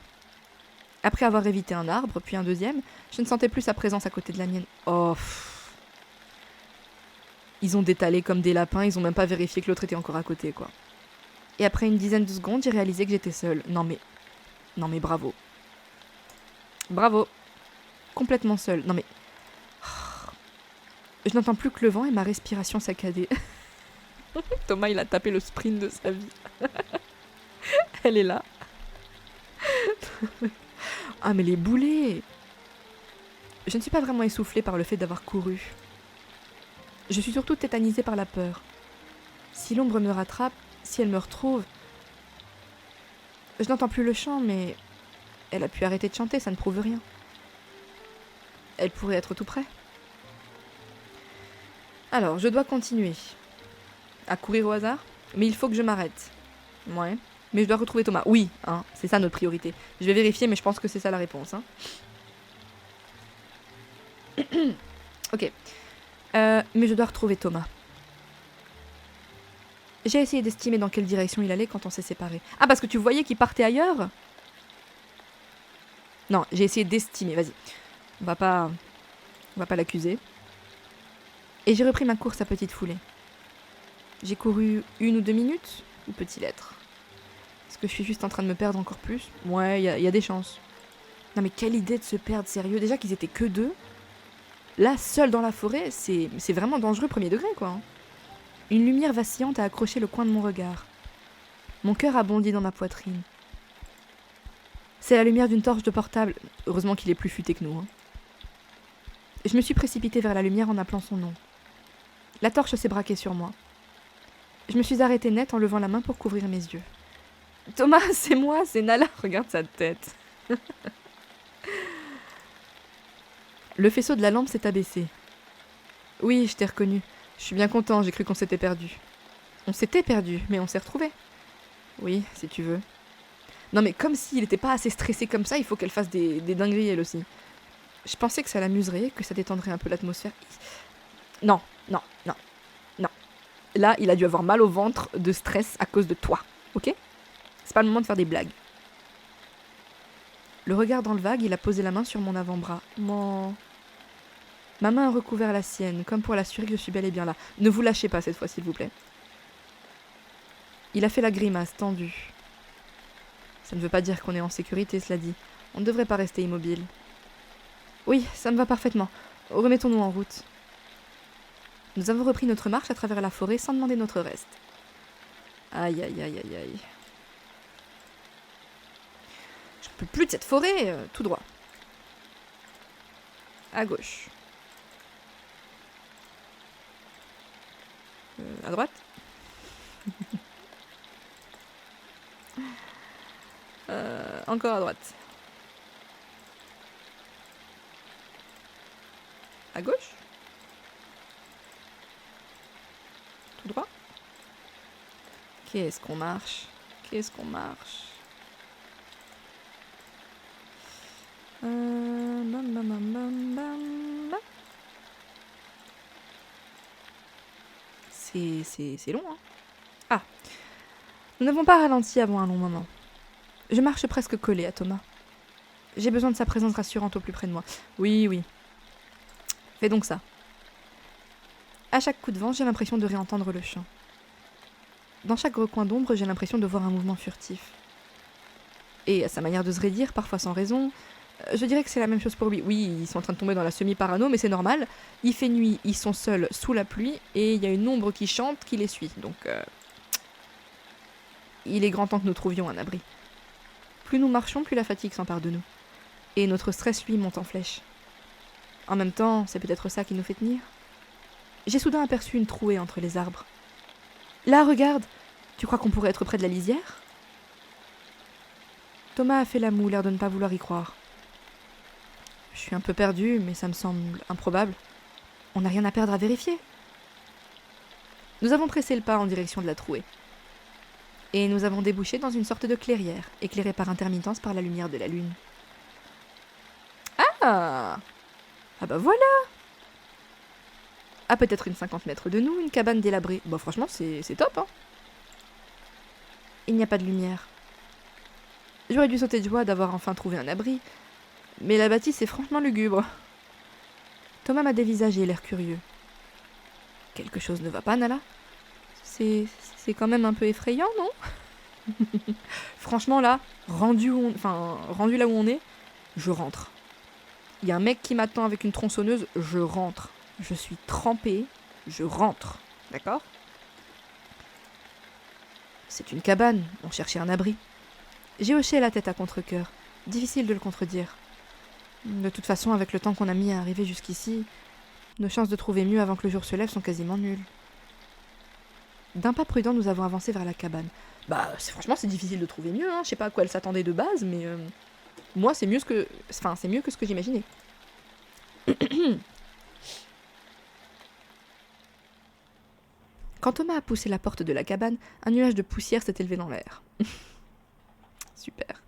Après avoir évité un arbre, puis un deuxième, je ne sentais plus sa présence à côté de la mienne. Oh. Ils ont détalé comme des lapins, ils ont même pas vérifié que l'autre était encore à côté, quoi. Et après une dizaine de secondes, j'ai réalisé que j'étais seule. Non mais bravo. Bravo. Complètement seule. Non mais... Je n'entends plus que le vent et ma respiration saccadée. Thomas, il a tapé le sprint de sa vie. Elle est là. Ah mais les boulets! Je ne suis pas vraiment essoufflée par le fait d'avoir couru. Je suis surtout tétanisée par la peur. Si l'ombre me rattrape, si elle me retrouve... Je n'entends plus le chant, mais... Elle a pu arrêter de chanter, ça ne prouve rien. Elle pourrait être tout près. Alors, je dois continuer. À courir au hasard? Mais il faut que je m'arrête. Ouais. Mais je dois retrouver Thomas. Oui, hein, c'est ça notre priorité. Je vais vérifier, mais je pense que c'est ça la réponse. Hein. Ok. Mais je dois retrouver Thomas. J'ai essayé d'estimer dans quelle direction il allait quand on s'est séparés. Ah, parce que tu voyais qu'il partait ailleurs? Non, j'ai essayé d'estimer, vas-y. On va pas l'accuser. Et j'ai repris ma course à petite foulée. J'ai couru 1 ou 2 minutes? Où peut-il être? Est-ce que je suis juste en train de me perdre encore plus? Ouais, il y a des chances. Non mais quelle idée de se perdre, sérieux. Déjà qu'ils étaient que 2. Là, seul dans la forêt, c'est vraiment dangereux premier degré, quoi. Une lumière vacillante a accroché le coin de mon regard. Mon cœur a bondi dans ma poitrine. C'est la lumière d'une torche de portable. Heureusement qu'il est plus futé que nous. Hein. Je me suis précipitée vers la lumière en appelant son nom. La torche s'est braquée sur moi. Je me suis arrêtée net en levant la main pour couvrir mes yeux. Thomas, c'est moi, c'est Nala. Regarde sa tête. Le faisceau de la lampe s'est abaissé. Oui, je t'ai reconnu. Je suis bien content, j'ai cru qu'on s'était perdu. On s'était perdu, mais on s'est retrouvés. Oui, si tu veux. Non mais comme s'il n'était pas assez stressé comme ça, il faut qu'elle fasse des dingueries elle aussi. Je pensais que ça l'amuserait, que ça détendrait un peu l'atmosphère. Non. Là, il a dû avoir mal au ventre de stress à cause de toi, ok? C'est pas le moment de faire des blagues. Le regard dans le vague, il a posé la main sur mon avant-bras. Ma main a recouvert la sienne, comme pour l'assurer que je suis bel et bien là. Ne vous lâchez pas cette fois, s'il vous plaît. Il a fait la grimace, tendue. Ça ne veut pas dire qu'on est en sécurité, cela dit. On ne devrait pas rester immobile. Oui, ça me va parfaitement. Remettons-nous en route. Nous avons repris notre marche à travers la forêt sans demander notre reste. Aïe. Je ne peux plus de cette forêt, tout droit. À gauche. À droite. Encore à droite. À gauche. Tout droit. Qu'est-ce qu'on marche? C'est long, hein. Ah. Nous n'avons pas ralenti avant un long moment. Je marche presque collée à Thomas. J'ai besoin de sa présence rassurante au plus près de moi. Oui, oui. Fais donc ça. À chaque coup de vent, j'ai l'impression de réentendre le chant. Dans chaque recoin d'ombre, j'ai l'impression de voir un mouvement furtif. Et à sa manière de se raidir, parfois sans raison, je dirais que c'est la même chose pour lui. Oui, ils sont en train de tomber dans la semi-parano, mais c'est normal. Il fait nuit, ils sont seuls sous la pluie, et il y a une ombre qui chante qui les suit. Donc, il est grand temps que nous trouvions un abri. Plus nous marchons, plus la fatigue s'empare de nous. Et notre stress, lui, monte en flèche. En même temps, c'est peut-être ça qui nous fait tenir. J'ai soudain aperçu une trouée entre les arbres. Là, regarde! Tu crois qu'on pourrait être près de la lisière? Thomas a fait la moue, l'air de ne pas vouloir y croire. Je suis un peu perdue, mais ça me semble improbable. On n'a rien à perdre à vérifier. Nous avons pressé le pas en direction de la trouée. Et nous avons débouché dans une sorte de clairière, éclairée par intermittence par la lumière de la lune. Ah! Ah bah voilà! À peut-être une 50 mètres de nous, une cabane délabrée. Bon, franchement, c'est top, hein? Il n'y a pas de lumière. J'aurais dû sauter de joie d'avoir enfin trouvé un abri, mais la bâtisse est franchement lugubre. Thomas m'a dévisagé, l'air curieux. Quelque chose ne va pas, Nala? C'est quand même un peu effrayant, non? Franchement, là, rendu là où on est, je rentre. Il y a un mec qui m'attend avec une tronçonneuse, je rentre. Je suis trempée, je rentre. D'accord? C'est une cabane, on cherchait un abri. J'ai hoché la tête à contre-cœur. Difficile de le contredire. De toute façon, avec le temps qu'on a mis à arriver jusqu'ici, nos chances de trouver mieux avant que le jour se lève sont quasiment nulles. D'un pas prudent, nous avons avancé vers la cabane. Bah, franchement, c'est difficile de trouver mieux, hein. Je sais pas à quoi elle s'attendait de base, mais moi, c'est mieux que ce que j'imaginais. Quand Thomas a poussé la porte de la cabane, un nuage de poussière s'est élevé dans l'air. Super.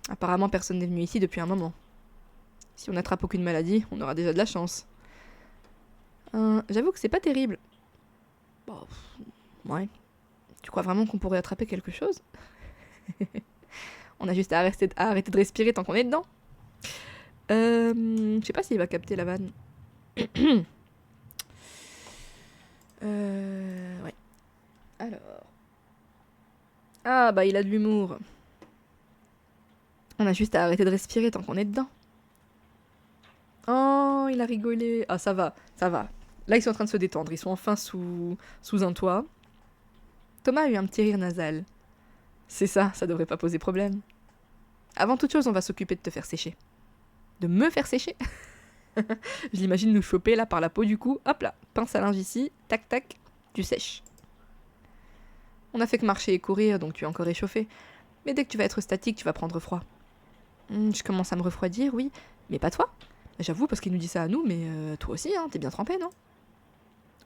Apparemment, personne n'est venu ici depuis un moment. Si on n'attrape aucune maladie, on aura déjà de la chance. J'avoue que c'est pas terrible. Bon, ouais. Tu crois vraiment qu'on pourrait attraper quelque chose? On a juste à arrêter de respirer tant qu'on est dedans. Je sais pas s'il va capter la vanne. Ouais. Alors. Ah bah il a de l'humour. On a juste à arrêter de respirer tant qu'on est dedans. Oh, il a rigolé. Ah ça va, ça va. Là ils sont en train de se détendre, ils sont enfin sous un toit. Thomas a eu un petit rire nasal. C'est ça devrait pas poser problème. Avant toute chose, on va s'occuper de te faire sécher. De me faire sécher? Je l'imagine nous choper là par la peau du cou. Hop là, pince à linge ici, tac tac, tu sèches. On a fait que marcher et courir, donc tu es encore échauffé. Mais dès que tu vas être statique, tu vas prendre froid. Je commence à me refroidir, oui, mais pas toi. J'avoue, parce qu'il nous dit ça à nous, mais toi aussi, hein, t'es bien trempé, non?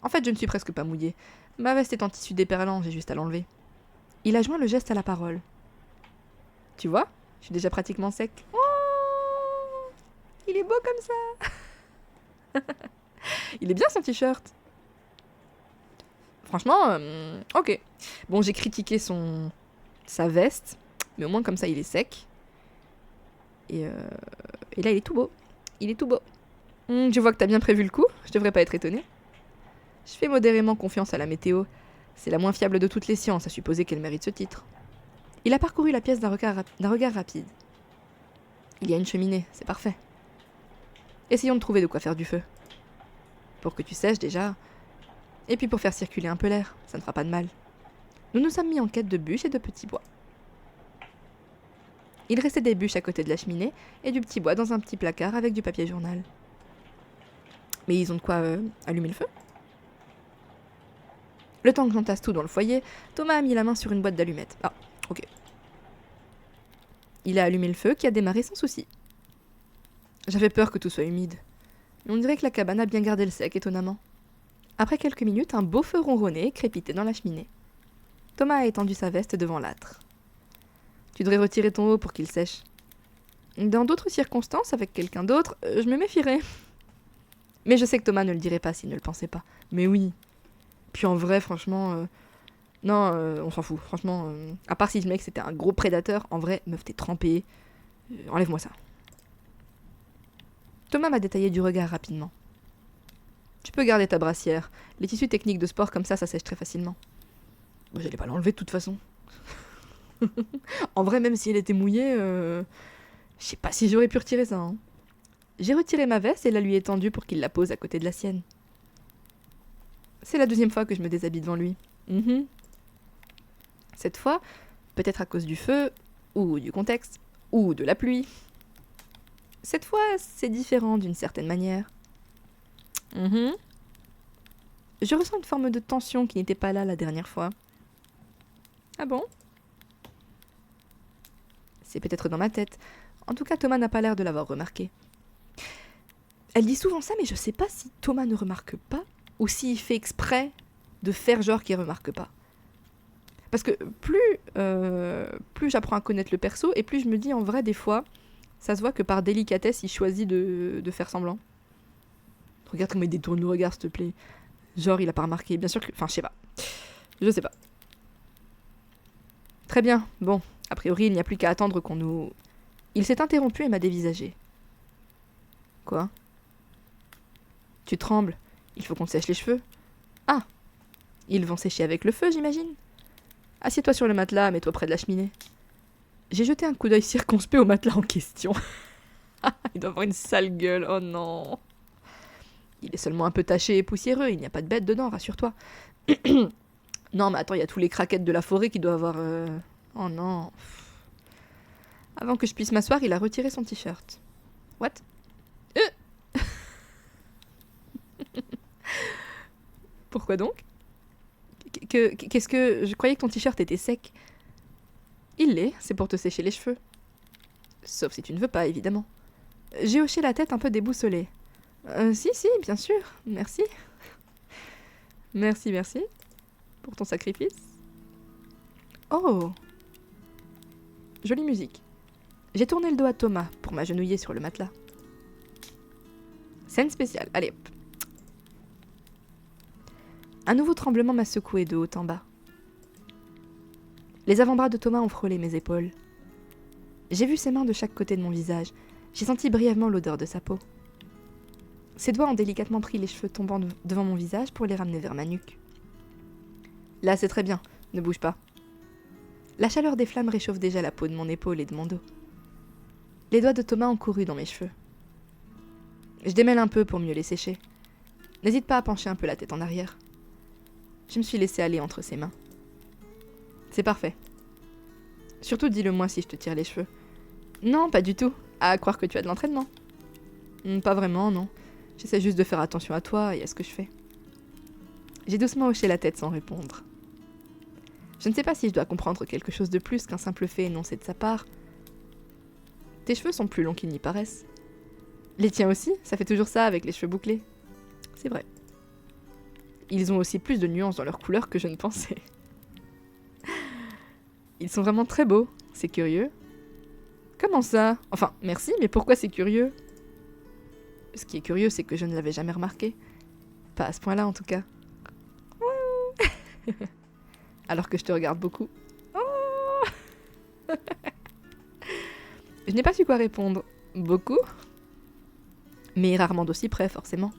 En fait, je ne suis presque pas mouillée. Ma veste est en tissu déperlant, j'ai juste à l'enlever. Il a joint le geste à la parole. Tu vois, je suis déjà pratiquement sec. Oh, il est beau comme ça. Il est bien son t-shirt. Franchement, ok. Bon, j'ai critiqué sa veste, mais au moins comme ça, il est sec. Et là, il est tout beau. Il est tout beau. Je vois que t'as bien prévu le coup, je devrais pas être étonnée. Je fais modérément confiance à la météo. C'est la moins fiable de toutes les sciences, à supposer qu'elle mérite ce titre. Il a parcouru la pièce d'un regard rapide. Il y a une cheminée, c'est parfait. Essayons de trouver de quoi faire du feu. Pour que tu sèches déjà, et puis pour faire circuler un peu l'air, ça ne fera pas de mal. Nous nous sommes mis en quête de bûches et de petits bois. Il restait des bûches à côté de la cheminée et du petit bois dans un petit placard avec du papier journal. Mais ils ont de quoi allumer le feu? Le temps que j'entasse tout dans le foyer, Thomas a mis la main sur une boîte d'allumettes. Ah, ok. Il a allumé le feu qui a démarré sans souci. J'avais peur que tout soit humide. Mais on dirait que la cabane a bien gardé le sec, étonnamment. Après quelques minutes, un beau feu ronronnait et crépitait dans la cheminée. Thomas a étendu sa veste devant l'âtre. Tu devrais retirer ton haut pour qu'il sèche. Dans d'autres circonstances, avec quelqu'un d'autre, je me méfierais. Mais je sais que Thomas ne le dirait pas s'il ne le pensait pas. Mais oui. Puis en vrai, franchement, Non, on s'en fout, franchement. À part si ce mec c'était un gros prédateur, en vrai, meuf, t'es trempée. Enlève-moi ça. Thomas m'a détaillé du regard rapidement. Tu peux garder ta brassière. Les tissus techniques de sport comme ça sèche très facilement. Bon, j'allais pas l'enlever de toute façon. En vrai, même si elle était mouillée, je sais pas si j'aurais pu retirer ça. Hein. J'ai retiré ma veste et la lui ai tendue pour qu'il la pose à côté de la sienne. C'est la 2e fois que je me déshabille devant lui. Cette fois, peut-être à cause du feu, ou du contexte, ou de la pluie. Cette fois, c'est différent d'une certaine manière. Je ressens une forme de tension qui n'était pas là la dernière fois. Ah bon? C'est peut-être dans ma tête. En tout cas, Thomas n'a pas l'air de l'avoir remarqué. Elle dit souvent ça, mais je sais pas si Thomas ne remarque pas, ou s'il fait exprès de faire genre qu'il remarque pas. Parce que plus j'apprends à connaître le perso, et plus je me dis en vrai, des fois, ça se voit que par délicatesse, il choisit de faire semblant. Regarde comment il détourne le regard, s'il te plaît. Genre, il a pas remarqué. Bien sûr que... Enfin, je sais pas. Je sais pas. Très bien. Bon, a priori, il n'y a plus qu'à attendre qu'on nous... Il s'est interrompu et m'a dévisagé. Quoi? Tu trembles. Il faut qu'on te sèche les cheveux. Ah! Ils vont sécher avec le feu, j'imagine? Assieds-toi sur le matelas, mets-toi près de la cheminée. J'ai jeté un coup d'œil circonspect au matelas en question. Il doit avoir une sale gueule, oh non! Il est seulement un peu taché et poussiéreux, il n'y a pas de bête dedans, rassure-toi. Non, mais attends, il y a tous les craquettes de la forêt qui doivent avoir... Oh non. Avant que je puisse m'asseoir, il a retiré son t-shirt. What? Pourquoi donc? Qu'est-ce que... Je croyais que ton t-shirt était sec. Il l'est, c'est pour te sécher les cheveux. Sauf si tu ne veux pas, évidemment. J'ai hoché la tête un peu déboussolée. Si, bien sûr, merci. Merci. Pour ton sacrifice. Oh! Jolie musique. J'ai tourné le dos à Thomas pour m'agenouiller sur le matelas. Scène spéciale, allez hop. Un nouveau tremblement m'a secoué de haut en bas. Les avant-bras de Thomas ont frôlé mes épaules. J'ai vu ses mains de chaque côté de mon visage. J'ai senti brièvement l'odeur de sa peau. Ses doigts ont délicatement pris les cheveux tombant devant mon visage pour les ramener vers ma nuque. Là, c'est très bien, ne bouge pas. La chaleur des flammes réchauffe déjà la peau de mon épaule et de mon dos. Les doigts de Thomas ont couru dans mes cheveux. Je démêle un peu pour mieux les sécher. N'hésite pas à pencher un peu la tête en arrière. Je me suis laissée aller entre ses mains. C'est parfait. Surtout dis-le-moi si je te tire les cheveux. Non, pas du tout. À croire que tu as de l'entraînement. Pas vraiment, non. J'essaie juste de faire attention à toi et à ce que je fais. J'ai doucement hoché la tête sans répondre. Je ne sais pas si je dois comprendre quelque chose de plus qu'un simple fait énoncé de sa part. Tes cheveux sont plus longs qu'ils n'y paraissent. Les tiens aussi, ça fait toujours ça avec les cheveux bouclés. C'est vrai. Ils ont aussi plus de nuances dans leur couleur que je ne pensais. Ils sont vraiment très beaux, c'est curieux. Comment ça? Enfin, merci, mais pourquoi c'est curieux? Ce qui est curieux, c'est que je ne l'avais jamais remarqué. Pas à ce point-là, en tout cas. Alors que je te regarde beaucoup. Je n'ai pas su quoi répondre. Beaucoup? Mais rarement d'aussi près, forcément.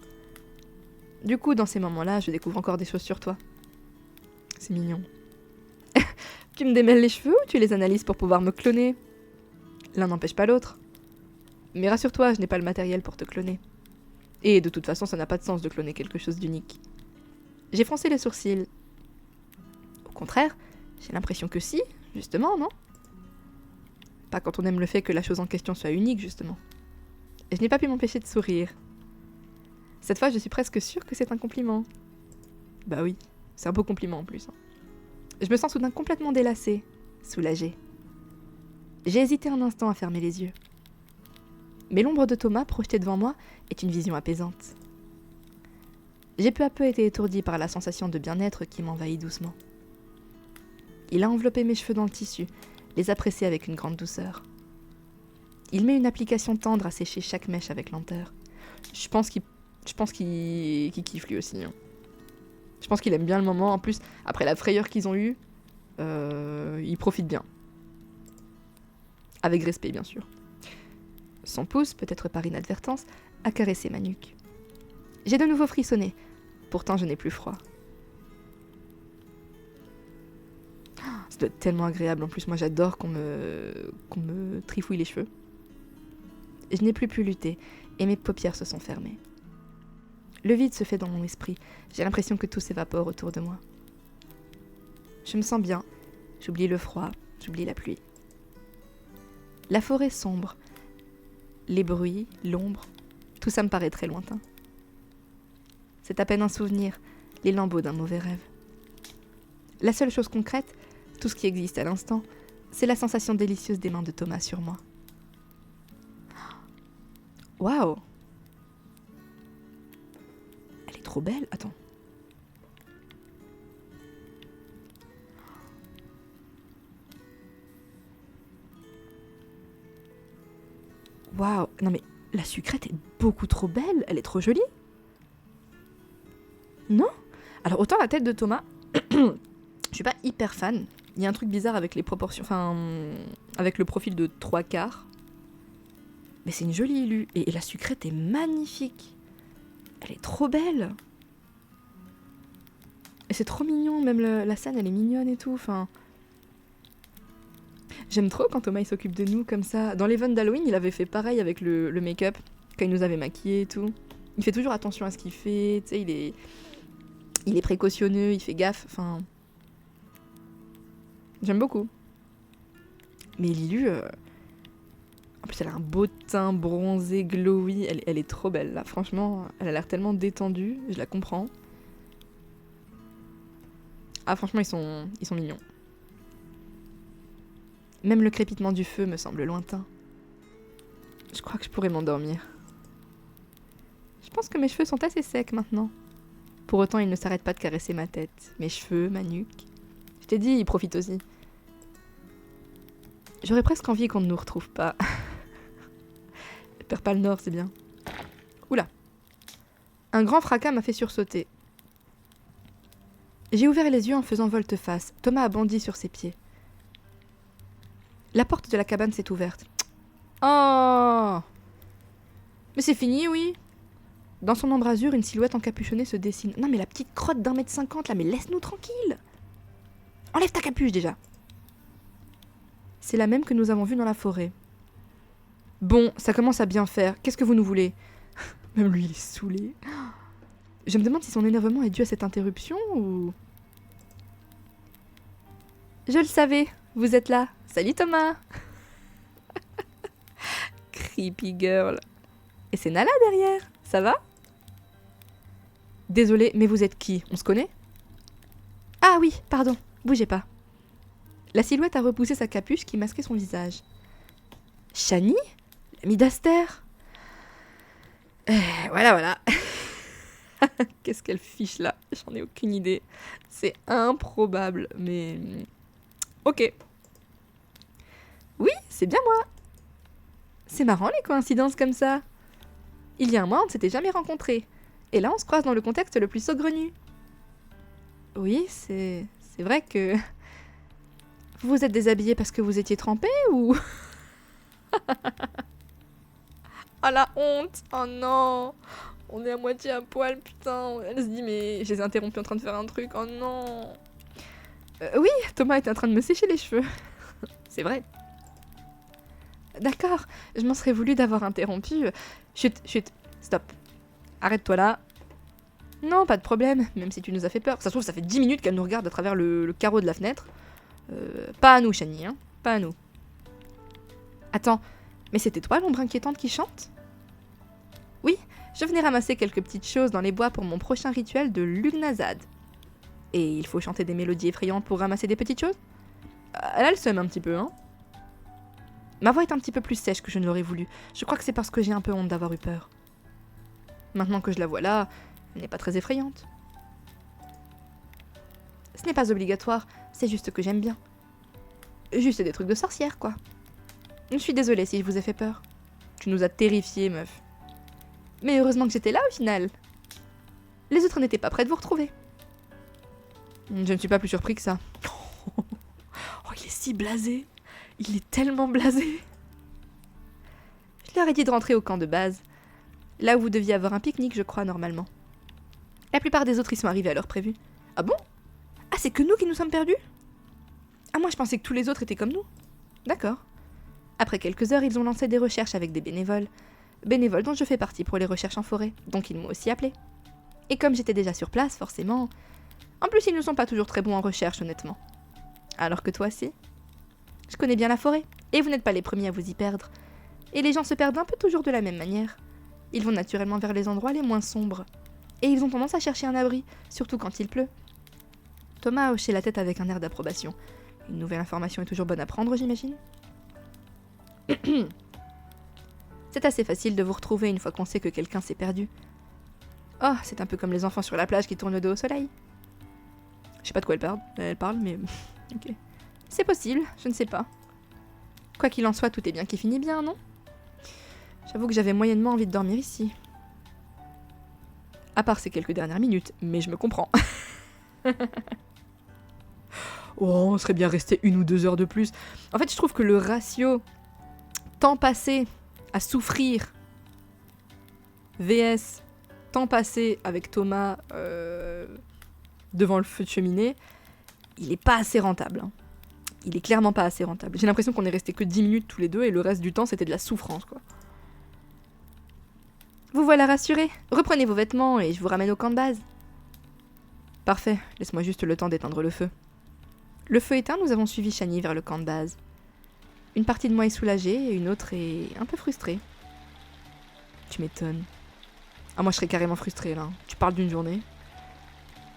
Du coup, dans ces moments-là, je découvre encore des choses sur toi. C'est mignon. Tu me démêles les cheveux ou tu les analyses pour pouvoir me cloner? L'un n'empêche pas l'autre. Mais rassure-toi, je n'ai pas le matériel pour te cloner. Et de toute façon, ça n'a pas de sens de cloner quelque chose d'unique. J'ai froncé les sourcils. Au contraire, j'ai l'impression que si, justement, non? Pas quand on aime le fait que la chose en question soit unique, justement. Et je n'ai pas pu m'empêcher de sourire. Cette fois, je suis presque sûre que c'est un compliment. Bah oui, c'est un beau compliment en plus. Je me sens soudain complètement délassée, soulagée. J'ai hésité un instant à fermer les yeux. Mais l'ombre de Thomas projetée devant moi est une vision apaisante. J'ai peu à peu été étourdie par la sensation de bien-être qui m'envahit doucement. Il a enveloppé mes cheveux dans le tissu, les a pressés avec une grande douceur. Il met une application tendre à sécher chaque mèche avec lenteur. Je pense qu'il kiffe lui aussi. Hein. Je pense qu'il aime bien le moment. En plus, après la frayeur qu'ils ont eue, il profite bien. Avec respect, bien sûr. Son pouce, peut-être par inadvertance, a caressé ma nuque. J'ai de nouveau frissonné. Pourtant, je n'ai plus froid. Ça doit être tellement agréable. En plus, moi, j'adore qu'on me trifouille les cheveux. Je n'ai plus pu lutter et mes paupières se sont fermées. Le vide se fait dans mon esprit. J'ai l'impression que tout s'évapore autour de moi. Je me sens bien. J'oublie le froid. J'oublie la pluie. La forêt sombre. Les bruits, l'ombre. Tout ça me paraît très lointain. C'est à peine un souvenir, les lambeaux d'un mauvais rêve. La seule chose concrète, tout ce qui existe à l'instant, c'est la sensation délicieuse des mains de Thomas sur moi. Waouh! Elle est trop belle, attends. Waouh! Non mais la sucrète est beaucoup trop belle, elle est trop jolie. Non? Alors autant la tête de Thomas, je suis pas hyper fan. Il y a un truc bizarre avec les proportions, enfin, avec le profil de 3/4. Mais c'est une jolie élue. Et la sucrète est magnifique. Elle est trop belle. Et c'est trop mignon, même la scène elle est mignonne et tout, enfin... J'aime trop quand Thomas il s'occupe de nous comme ça. Dans l'event d'Halloween, il avait fait pareil avec le make-up, quand il nous avait maquillés et tout. Il fait toujours attention à ce qu'il fait, tu sais, il est précautionneux, il fait gaffe, enfin... J'aime beaucoup. Mais Lilu, en plus elle a un beau teint bronzé, glowy, elle est trop belle là, franchement, elle a l'air tellement détendue, je la comprends. Ah franchement ils sont mignons. Même le crépitement du feu me semble lointain. Je crois que je pourrais m'endormir. Je pense que mes cheveux sont assez secs maintenant. Pour autant, ils ne s'arrêtent pas de caresser ma tête, mes cheveux, ma nuque. Je t'ai dit, ils profitent aussi. J'aurais presque envie qu'on ne nous retrouve pas. Perds pas le nord, c'est bien. Oula. Un grand fracas m'a fait sursauter. J'ai ouvert les yeux en faisant volte-face. Thomas a bondi sur ses pieds. La porte de la cabane s'est ouverte. Oh! Mais c'est fini, oui. Dans son embrasure, une silhouette encapuchonnée se dessine. Non mais la petite crotte d'1,50 m là, mais laisse-nous tranquille. Enlève ta capuche déjà. C'est la même que nous avons vue dans la forêt. Bon, ça commence à bien faire. Qu'est-ce que vous nous voulez? Même lui, il est saoulé. Je me demande si son énervement est dû à cette interruption ou... Je le savais, vous êtes là. Salut Thomas. Creepy girl. Et c'est Nala derrière, ça va? Désolée, mais vous êtes qui? On se connaît? Ah oui, pardon, bougez pas. La silhouette a repoussé sa capuche qui masquait son visage. Shani? L'amie d'Aster? Voilà. Qu'est-ce qu'elle fiche là? J'en ai aucune idée. C'est improbable, mais... Ok. Oui, c'est bien moi. C'est marrant les coïncidences comme ça. Il y a un mois, on ne s'était jamais rencontrés. Et là, on se croise dans le contexte le plus saugrenu. Oui, c'est vrai que... Vous vous êtes déshabillé parce que vous étiez trempé ou... Ah la honte! Oh non! On est à moitié à poil, putain! Elle se dit, mais je les ai interrompus en train de faire un truc, oh non! Oui, Thomas était en train de me sécher les cheveux. C'est vrai. D'accord, je m'en serais voulu d'avoir interrompu. Chut, stop. Arrête-toi là. Non, pas de problème, même si tu nous as fait peur. Ça se trouve, ça fait 10 minutes qu'elle nous regarde à travers le carreau de la fenêtre. Pas à nous, Shani, hein. Pas à nous. Attends, mais c'était toi l'ombre inquiétante qui chante? Oui, je venais ramasser quelques petites choses dans les bois pour mon prochain rituel de Lugnazad. Et il faut chanter des mélodies effrayantes pour ramasser des petites choses? Elle a le seum un petit peu, hein. Ma voix est un petit peu plus sèche que je ne l'aurais voulu. Je crois que c'est parce que j'ai un peu honte d'avoir eu peur. Maintenant que je la vois là, elle n'est pas très effrayante. Ce n'est pas obligatoire, c'est juste que j'aime bien. Juste des trucs de sorcière, quoi. Je suis désolée si je vous ai fait peur. Tu nous as terrifiés, meuf. Mais heureusement que j'étais là au final. Les autres n'étaient pas prêts de vous retrouver. Je ne suis pas plus surpris que ça. Oh, il est si blasé. Il est tellement blasé. Je leur ai dit de rentrer au camp de base. Là où vous deviez avoir un pique-nique, je crois, normalement. La plupart des autres y sont arrivés à l'heure prévue. Ah bon? Ah, c'est que nous qui nous sommes perdus? Ah, moi je pensais que tous les autres étaient comme nous. D'accord. Après quelques heures, ils ont lancé des recherches avec des bénévoles. Bénévoles dont je fais partie pour les recherches en forêt, donc ils m'ont aussi appelé. Et comme j'étais déjà sur place, forcément... En plus, ils ne sont pas toujours très bons en recherche, honnêtement. Alors que toi, si. Je connais bien la forêt, et vous n'êtes pas les premiers à vous y perdre. Et les gens se perdent un peu toujours de la même manière. Ils vont naturellement vers les endroits les moins sombres. Et ils ont tendance à chercher un abri, surtout quand il pleut. Thomas a hoché la tête avec un air d'approbation. Une nouvelle information est toujours bonne à prendre, j'imagine. C'est assez facile de vous retrouver une fois qu'on sait que quelqu'un s'est perdu. Oh, c'est un peu comme les enfants sur la plage qui tournent le dos au soleil. Je sais pas de quoi elle parle, mais... ok. C'est possible, je ne sais pas. Quoi qu'il en soit, tout est bien qui finit bien, non? J'avoue que j'avais moyennement envie de dormir ici. À part ces quelques dernières minutes, mais je me comprends. Oh, on serait bien resté 1 ou 2 heures de plus. En fait, je trouve que le ratio temps passé à souffrir vs temps passé avec Thomas devant le feu de cheminée, il est pas assez rentable. Hein. Il est clairement pas assez rentable. J'ai l'impression qu'on est resté que 10 minutes tous les deux et le reste du temps c'était de la souffrance, quoi. Vous voilà rassurés. Reprenez vos vêtements et je vous ramène au camp de base. Parfait, laisse-moi juste le temps d'éteindre le feu. Le feu éteint, nous avons suivi Shani vers le camp de base. Une partie de moi est soulagée et une autre est un peu frustrée. Tu m'étonnes. Ah, moi je serais carrément frustrée là. Tu parles d'une journée.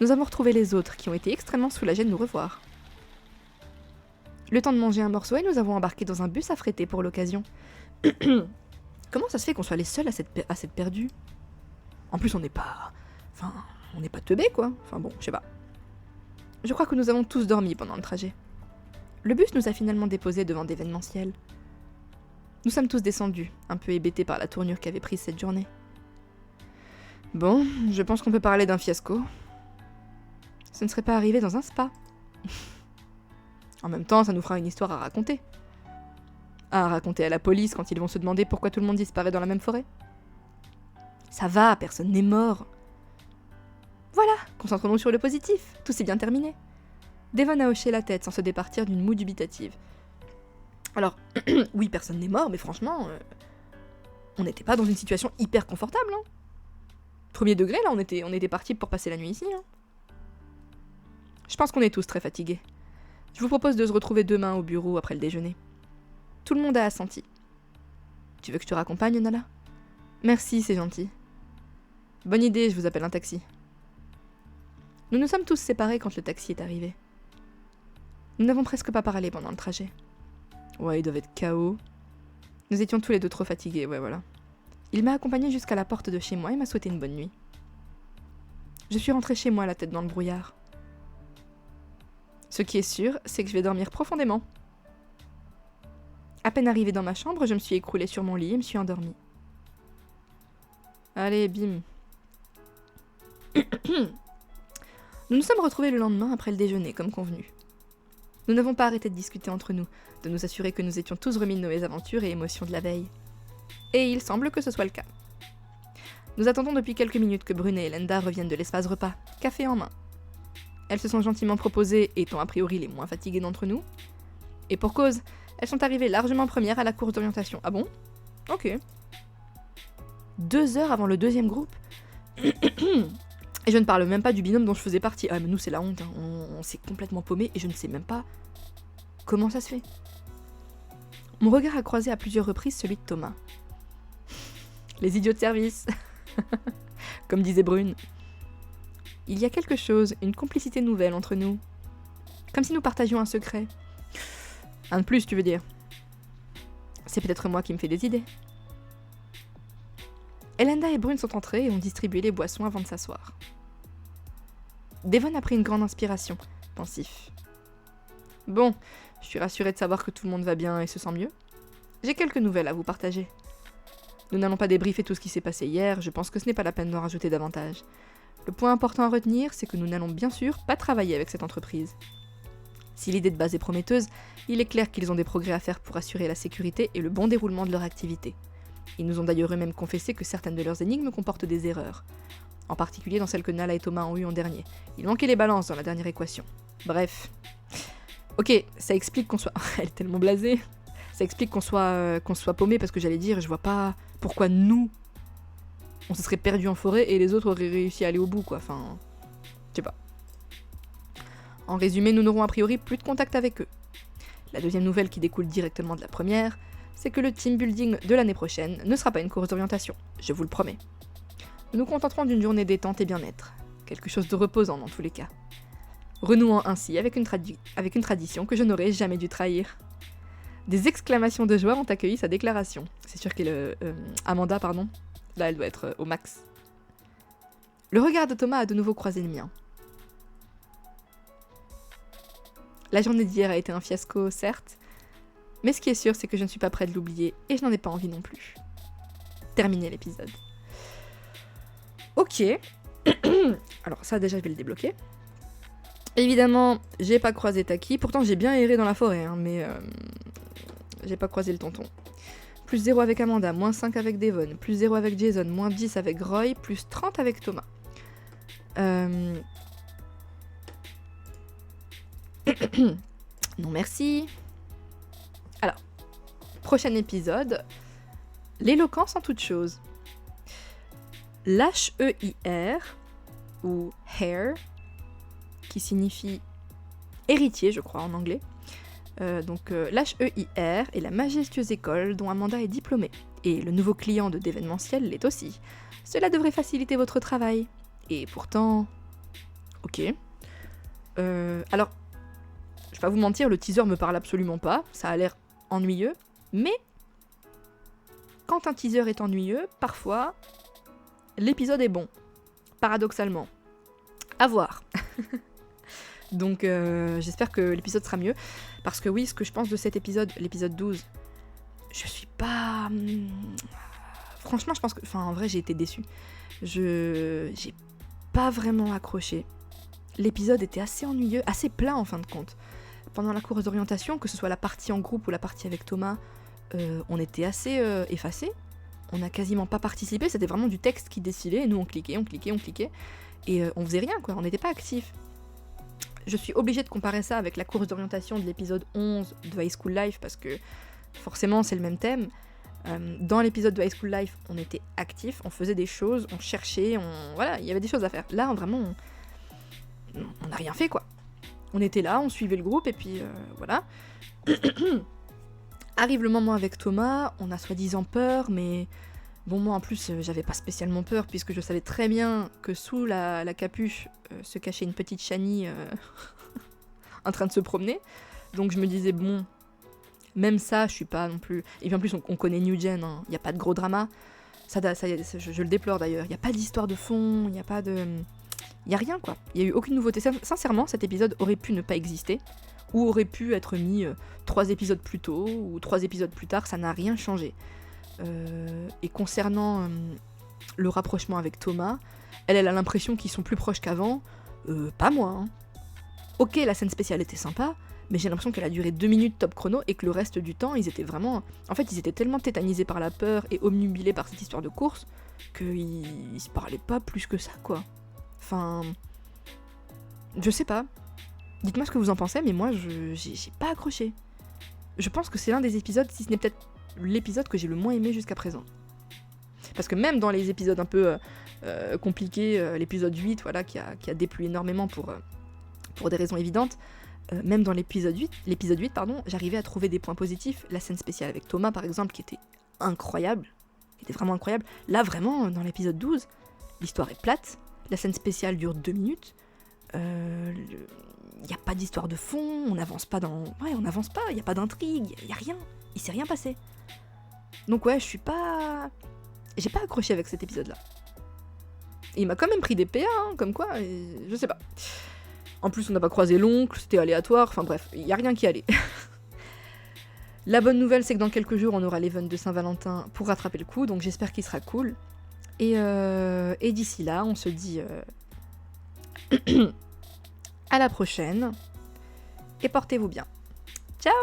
Nous avons retrouvé les autres qui ont été extrêmement soulagés de nous revoir. Le temps de manger un morceau et nous avons embarqué dans un bus affrété pour l'occasion. Comment ça se fait qu'on soit les seuls à s'être perdus? En plus on n'est pas... Enfin, on n'est pas teubés quoi. Enfin bon, je sais pas. Je crois que nous avons tous dormi pendant le trajet. Le bus nous a finalement déposés devant d'événementiel. Nous sommes tous descendus, un peu hébétés par la tournure qu'avait prise cette journée. Bon, je pense qu'on peut parler d'un fiasco. Ce ne serait pas arrivé dans un spa. En même temps, ça nous fera une histoire à raconter. À raconter à la police quand ils vont se demander pourquoi tout le monde disparaît dans la même forêt. Ça va, personne n'est mort. Voilà, concentrons-nous sur le positif, tout s'est bien terminé. Devon a hoché la tête sans se départir d'une moue dubitative. Alors, oui, personne n'est mort, mais franchement, on n'était pas dans une situation hyper confortable. Hein. Premier degré, là, on était partis pour passer la nuit ici. Hein. Je pense qu'on est tous très fatigués. Je vous propose de se retrouver demain au bureau après le déjeuner. Tout le monde a assenti. Tu veux que je te raccompagne, Nala? Merci, c'est gentil. Bonne idée, je vous appelle un taxi. Nous nous sommes tous séparés quand le taxi est arrivé. Nous n'avons presque pas parlé pendant le trajet. Ouais, ils doivent être KO. Nous étions tous les deux trop fatigués, ouais, voilà. Il m'a accompagné jusqu'à la porte de chez moi et m'a souhaité une bonne nuit. Je suis rentrée chez moi, la tête dans le brouillard. Ce qui est sûr, c'est que je vais dormir profondément. À peine arrivée dans ma chambre, je me suis écroulée sur mon lit et me suis endormie. Allez, bim. Nous nous sommes retrouvés le lendemain après le déjeuner, comme convenu. Nous n'avons pas arrêté de discuter entre nous, de nous assurer que nous étions tous remis de nos mésaventures et émotions de la veille. Et il semble que ce soit le cas. Nous attendons depuis quelques minutes que Brune et Lenda reviennent de l'espace repas, café en main. Elles se sont gentiment proposées, étant a priori les moins fatiguées d'entre nous. Et pour cause, elles sont arrivées largement premières à la course d'orientation. Ah bon? Ok. 2 heures avant le deuxième groupe. Et je ne parle même pas du binôme dont je faisais partie. Ah mais nous c'est la honte, hein. On s'est complètement paumé et je ne sais même pas comment ça se fait. Mon regard a croisé à plusieurs reprises celui de Thomas. Les idiots de service. Comme disait Brune. Il y a quelque chose, une complicité nouvelle entre nous. Comme si nous partagions un secret. Un de plus, tu veux dire. C'est peut-être moi qui me fais des idées. Elenda et Brune sont entrées et ont distribué les boissons avant de s'asseoir. Devon a pris une grande inspiration, pensif. Bon, je suis rassurée de savoir que tout le monde va bien et se sent mieux. J'ai quelques nouvelles à vous partager. Nous n'allons pas débriefer tout ce qui s'est passé hier, je pense que ce n'est pas la peine d'en rajouter davantage. Le point important à retenir, c'est que nous n'allons bien sûr pas travailler avec cette entreprise. Si l'idée de base est prometteuse, il est clair qu'ils ont des progrès à faire pour assurer la sécurité et le bon déroulement de leur activité. Ils nous ont d'ailleurs eux-mêmes confessé que certaines de leurs énigmes comportent des erreurs. En particulier dans celles que Nala et Thomas ont eues en dernier. Il manquait les balances dans la dernière équation. Bref. Ok, ça explique qu'on soit... Elle est tellement blasée. Ça explique qu'on soit paumé, parce que j'allais dire, je vois pas pourquoi nous, on se serait perdu en forêt et les autres auraient réussi à aller au bout, quoi. Enfin, je sais pas. En résumé, nous n'aurons a priori plus de contact avec eux. La deuxième nouvelle qui découle directement de la première, c'est que le team building de l'année prochaine ne sera pas une course d'orientation, je vous le promets. Nous nous contenterons d'une journée détente et bien-être, quelque chose de reposant dans tous les cas. Renouant ainsi avec une tradition que je n'aurais jamais dû trahir. Des exclamations de joie ont accueilli sa déclaration. C'est sûr que Amanda, là elle doit être au max. Le regard de Thomas a de nouveau croisé le mien. La journée d'hier a été un fiasco, certes, mais ce qui est sûr, c'est que je ne suis pas prête de l'oublier, et je n'en ai pas envie non plus. Terminer l'épisode. Ok. Alors ça, déjà, je vais le débloquer. Évidemment, j'ai pas croisé Taki, pourtant j'ai bien erré dans la forêt, hein, mais j'ai pas croisé le tonton. Plus 0 avec Amanda, moins 5 avec Devon, plus 0 avec Jason, moins 10 avec Roy, plus 30 avec Thomas. Non merci. Alors, prochain épisode, l'éloquence en toute chose. L'H-E-I-R, ou hair, qui signifie héritier, je crois, en anglais. L'H-E-I-R est la majestueuse école dont Amanda est diplômée. Et le nouveau client de d'événementiel l'est aussi. Cela devrait faciliter votre travail. Et pourtant... Ok. Alors, je vais pas vous mentir, le teaser me parle absolument pas. Ça a l'air ennuyeux. Mais, quand un teaser est ennuyeux, parfois, l'épisode est bon. Paradoxalement. À voir. Donc j'espère que l'épisode sera mieux. Parce que oui, ce que je pense de cet épisode, l'épisode 12, je suis pas... Franchement, je pense que... Enfin, en vrai, j'ai été déçue. J'ai pas vraiment accroché. L'épisode était assez ennuyeux, assez plat en fin de compte. Pendant la course d'orientation, que ce soit la partie en groupe ou la partie avec Thomas, on était assez effacés. On n'a quasiment pas participé, c'était vraiment du texte qui défilait, et nous on cliquait, et on faisait rien, quoi, on n'était pas actifs. Je suis obligée de comparer ça avec la course d'orientation de l'épisode 11 de High School Life, parce que forcément c'est le même thème. Dans l'épisode de High School Life, on était actifs, on faisait des choses, on cherchait, voilà, il y avait des choses à faire. Là, vraiment, on n'a rien fait, quoi. On était là, on suivait le groupe, et puis voilà. Arrive le moment avec Thomas, on a soi-disant peur, mais bon, moi en plus, j'avais pas spécialement peur, puisque je savais très bien que sous la capuche se cachait une petite Shani en train de se promener. Donc je me disais, bon, même ça, je suis pas non plus... Et puis en plus, on connaît New Gen, hein. Y a pas de gros drama. Je le déplore d'ailleurs, y a pas d'histoire de fond, y a pas de... Y a rien, quoi. Y a eu aucune nouveauté. Sincèrement, cet épisode aurait pu ne pas exister, ou aurait pu être mis 3 épisodes plus tôt, ou 3 épisodes plus tard, ça n'a rien changé. Et concernant le rapprochement avec Thomas, elle a l'impression qu'ils sont plus proches qu'avant. Pas moi, hein. Ok, la scène spéciale était sympa, mais j'ai l'impression qu'elle a duré 2 minutes top chrono, et que le reste du temps, ils étaient vraiment... En fait, ils étaient tellement tétanisés par la peur et omnubilés par cette histoire de course, qu'ils se parlaient pas plus que ça, quoi. Enfin... Je sais pas. Dites-moi ce que vous en pensez, mais moi, j'ai pas accroché. Je pense que c'est l'un des épisodes, si ce n'est peut-être l'épisode que j'ai le moins aimé jusqu'à présent. Parce que même dans les épisodes un peu compliqués, l'épisode 8, voilà, qui a déplu énormément pour des raisons évidentes, même dans l'épisode 8, j'arrivais à trouver des points positifs. La scène spéciale avec Thomas, par exemple, qui était incroyable, était vraiment incroyable. Là, vraiment, dans l'épisode 12, l'histoire est plate, la scène spéciale dure 2 minutes, y a pas d'histoire de fond, on n'avance pas dans... Ouais, on n'avance pas, y a pas d'intrigue, y a rien, il s'est rien passé. Donc ouais, j'ai pas accroché avec cet épisode-là. Et il m'a quand même pris des PA, hein, comme quoi, je sais pas. En plus, on n'a pas croisé l'oncle, c'était aléatoire, enfin bref, y a rien qui allait. La bonne nouvelle, c'est que dans quelques jours, on aura l'event de Saint-Valentin pour rattraper le coup, donc j'espère qu'il sera cool. Et d'ici là, on se dit À la prochaine. Et portez-vous bien. Ciao!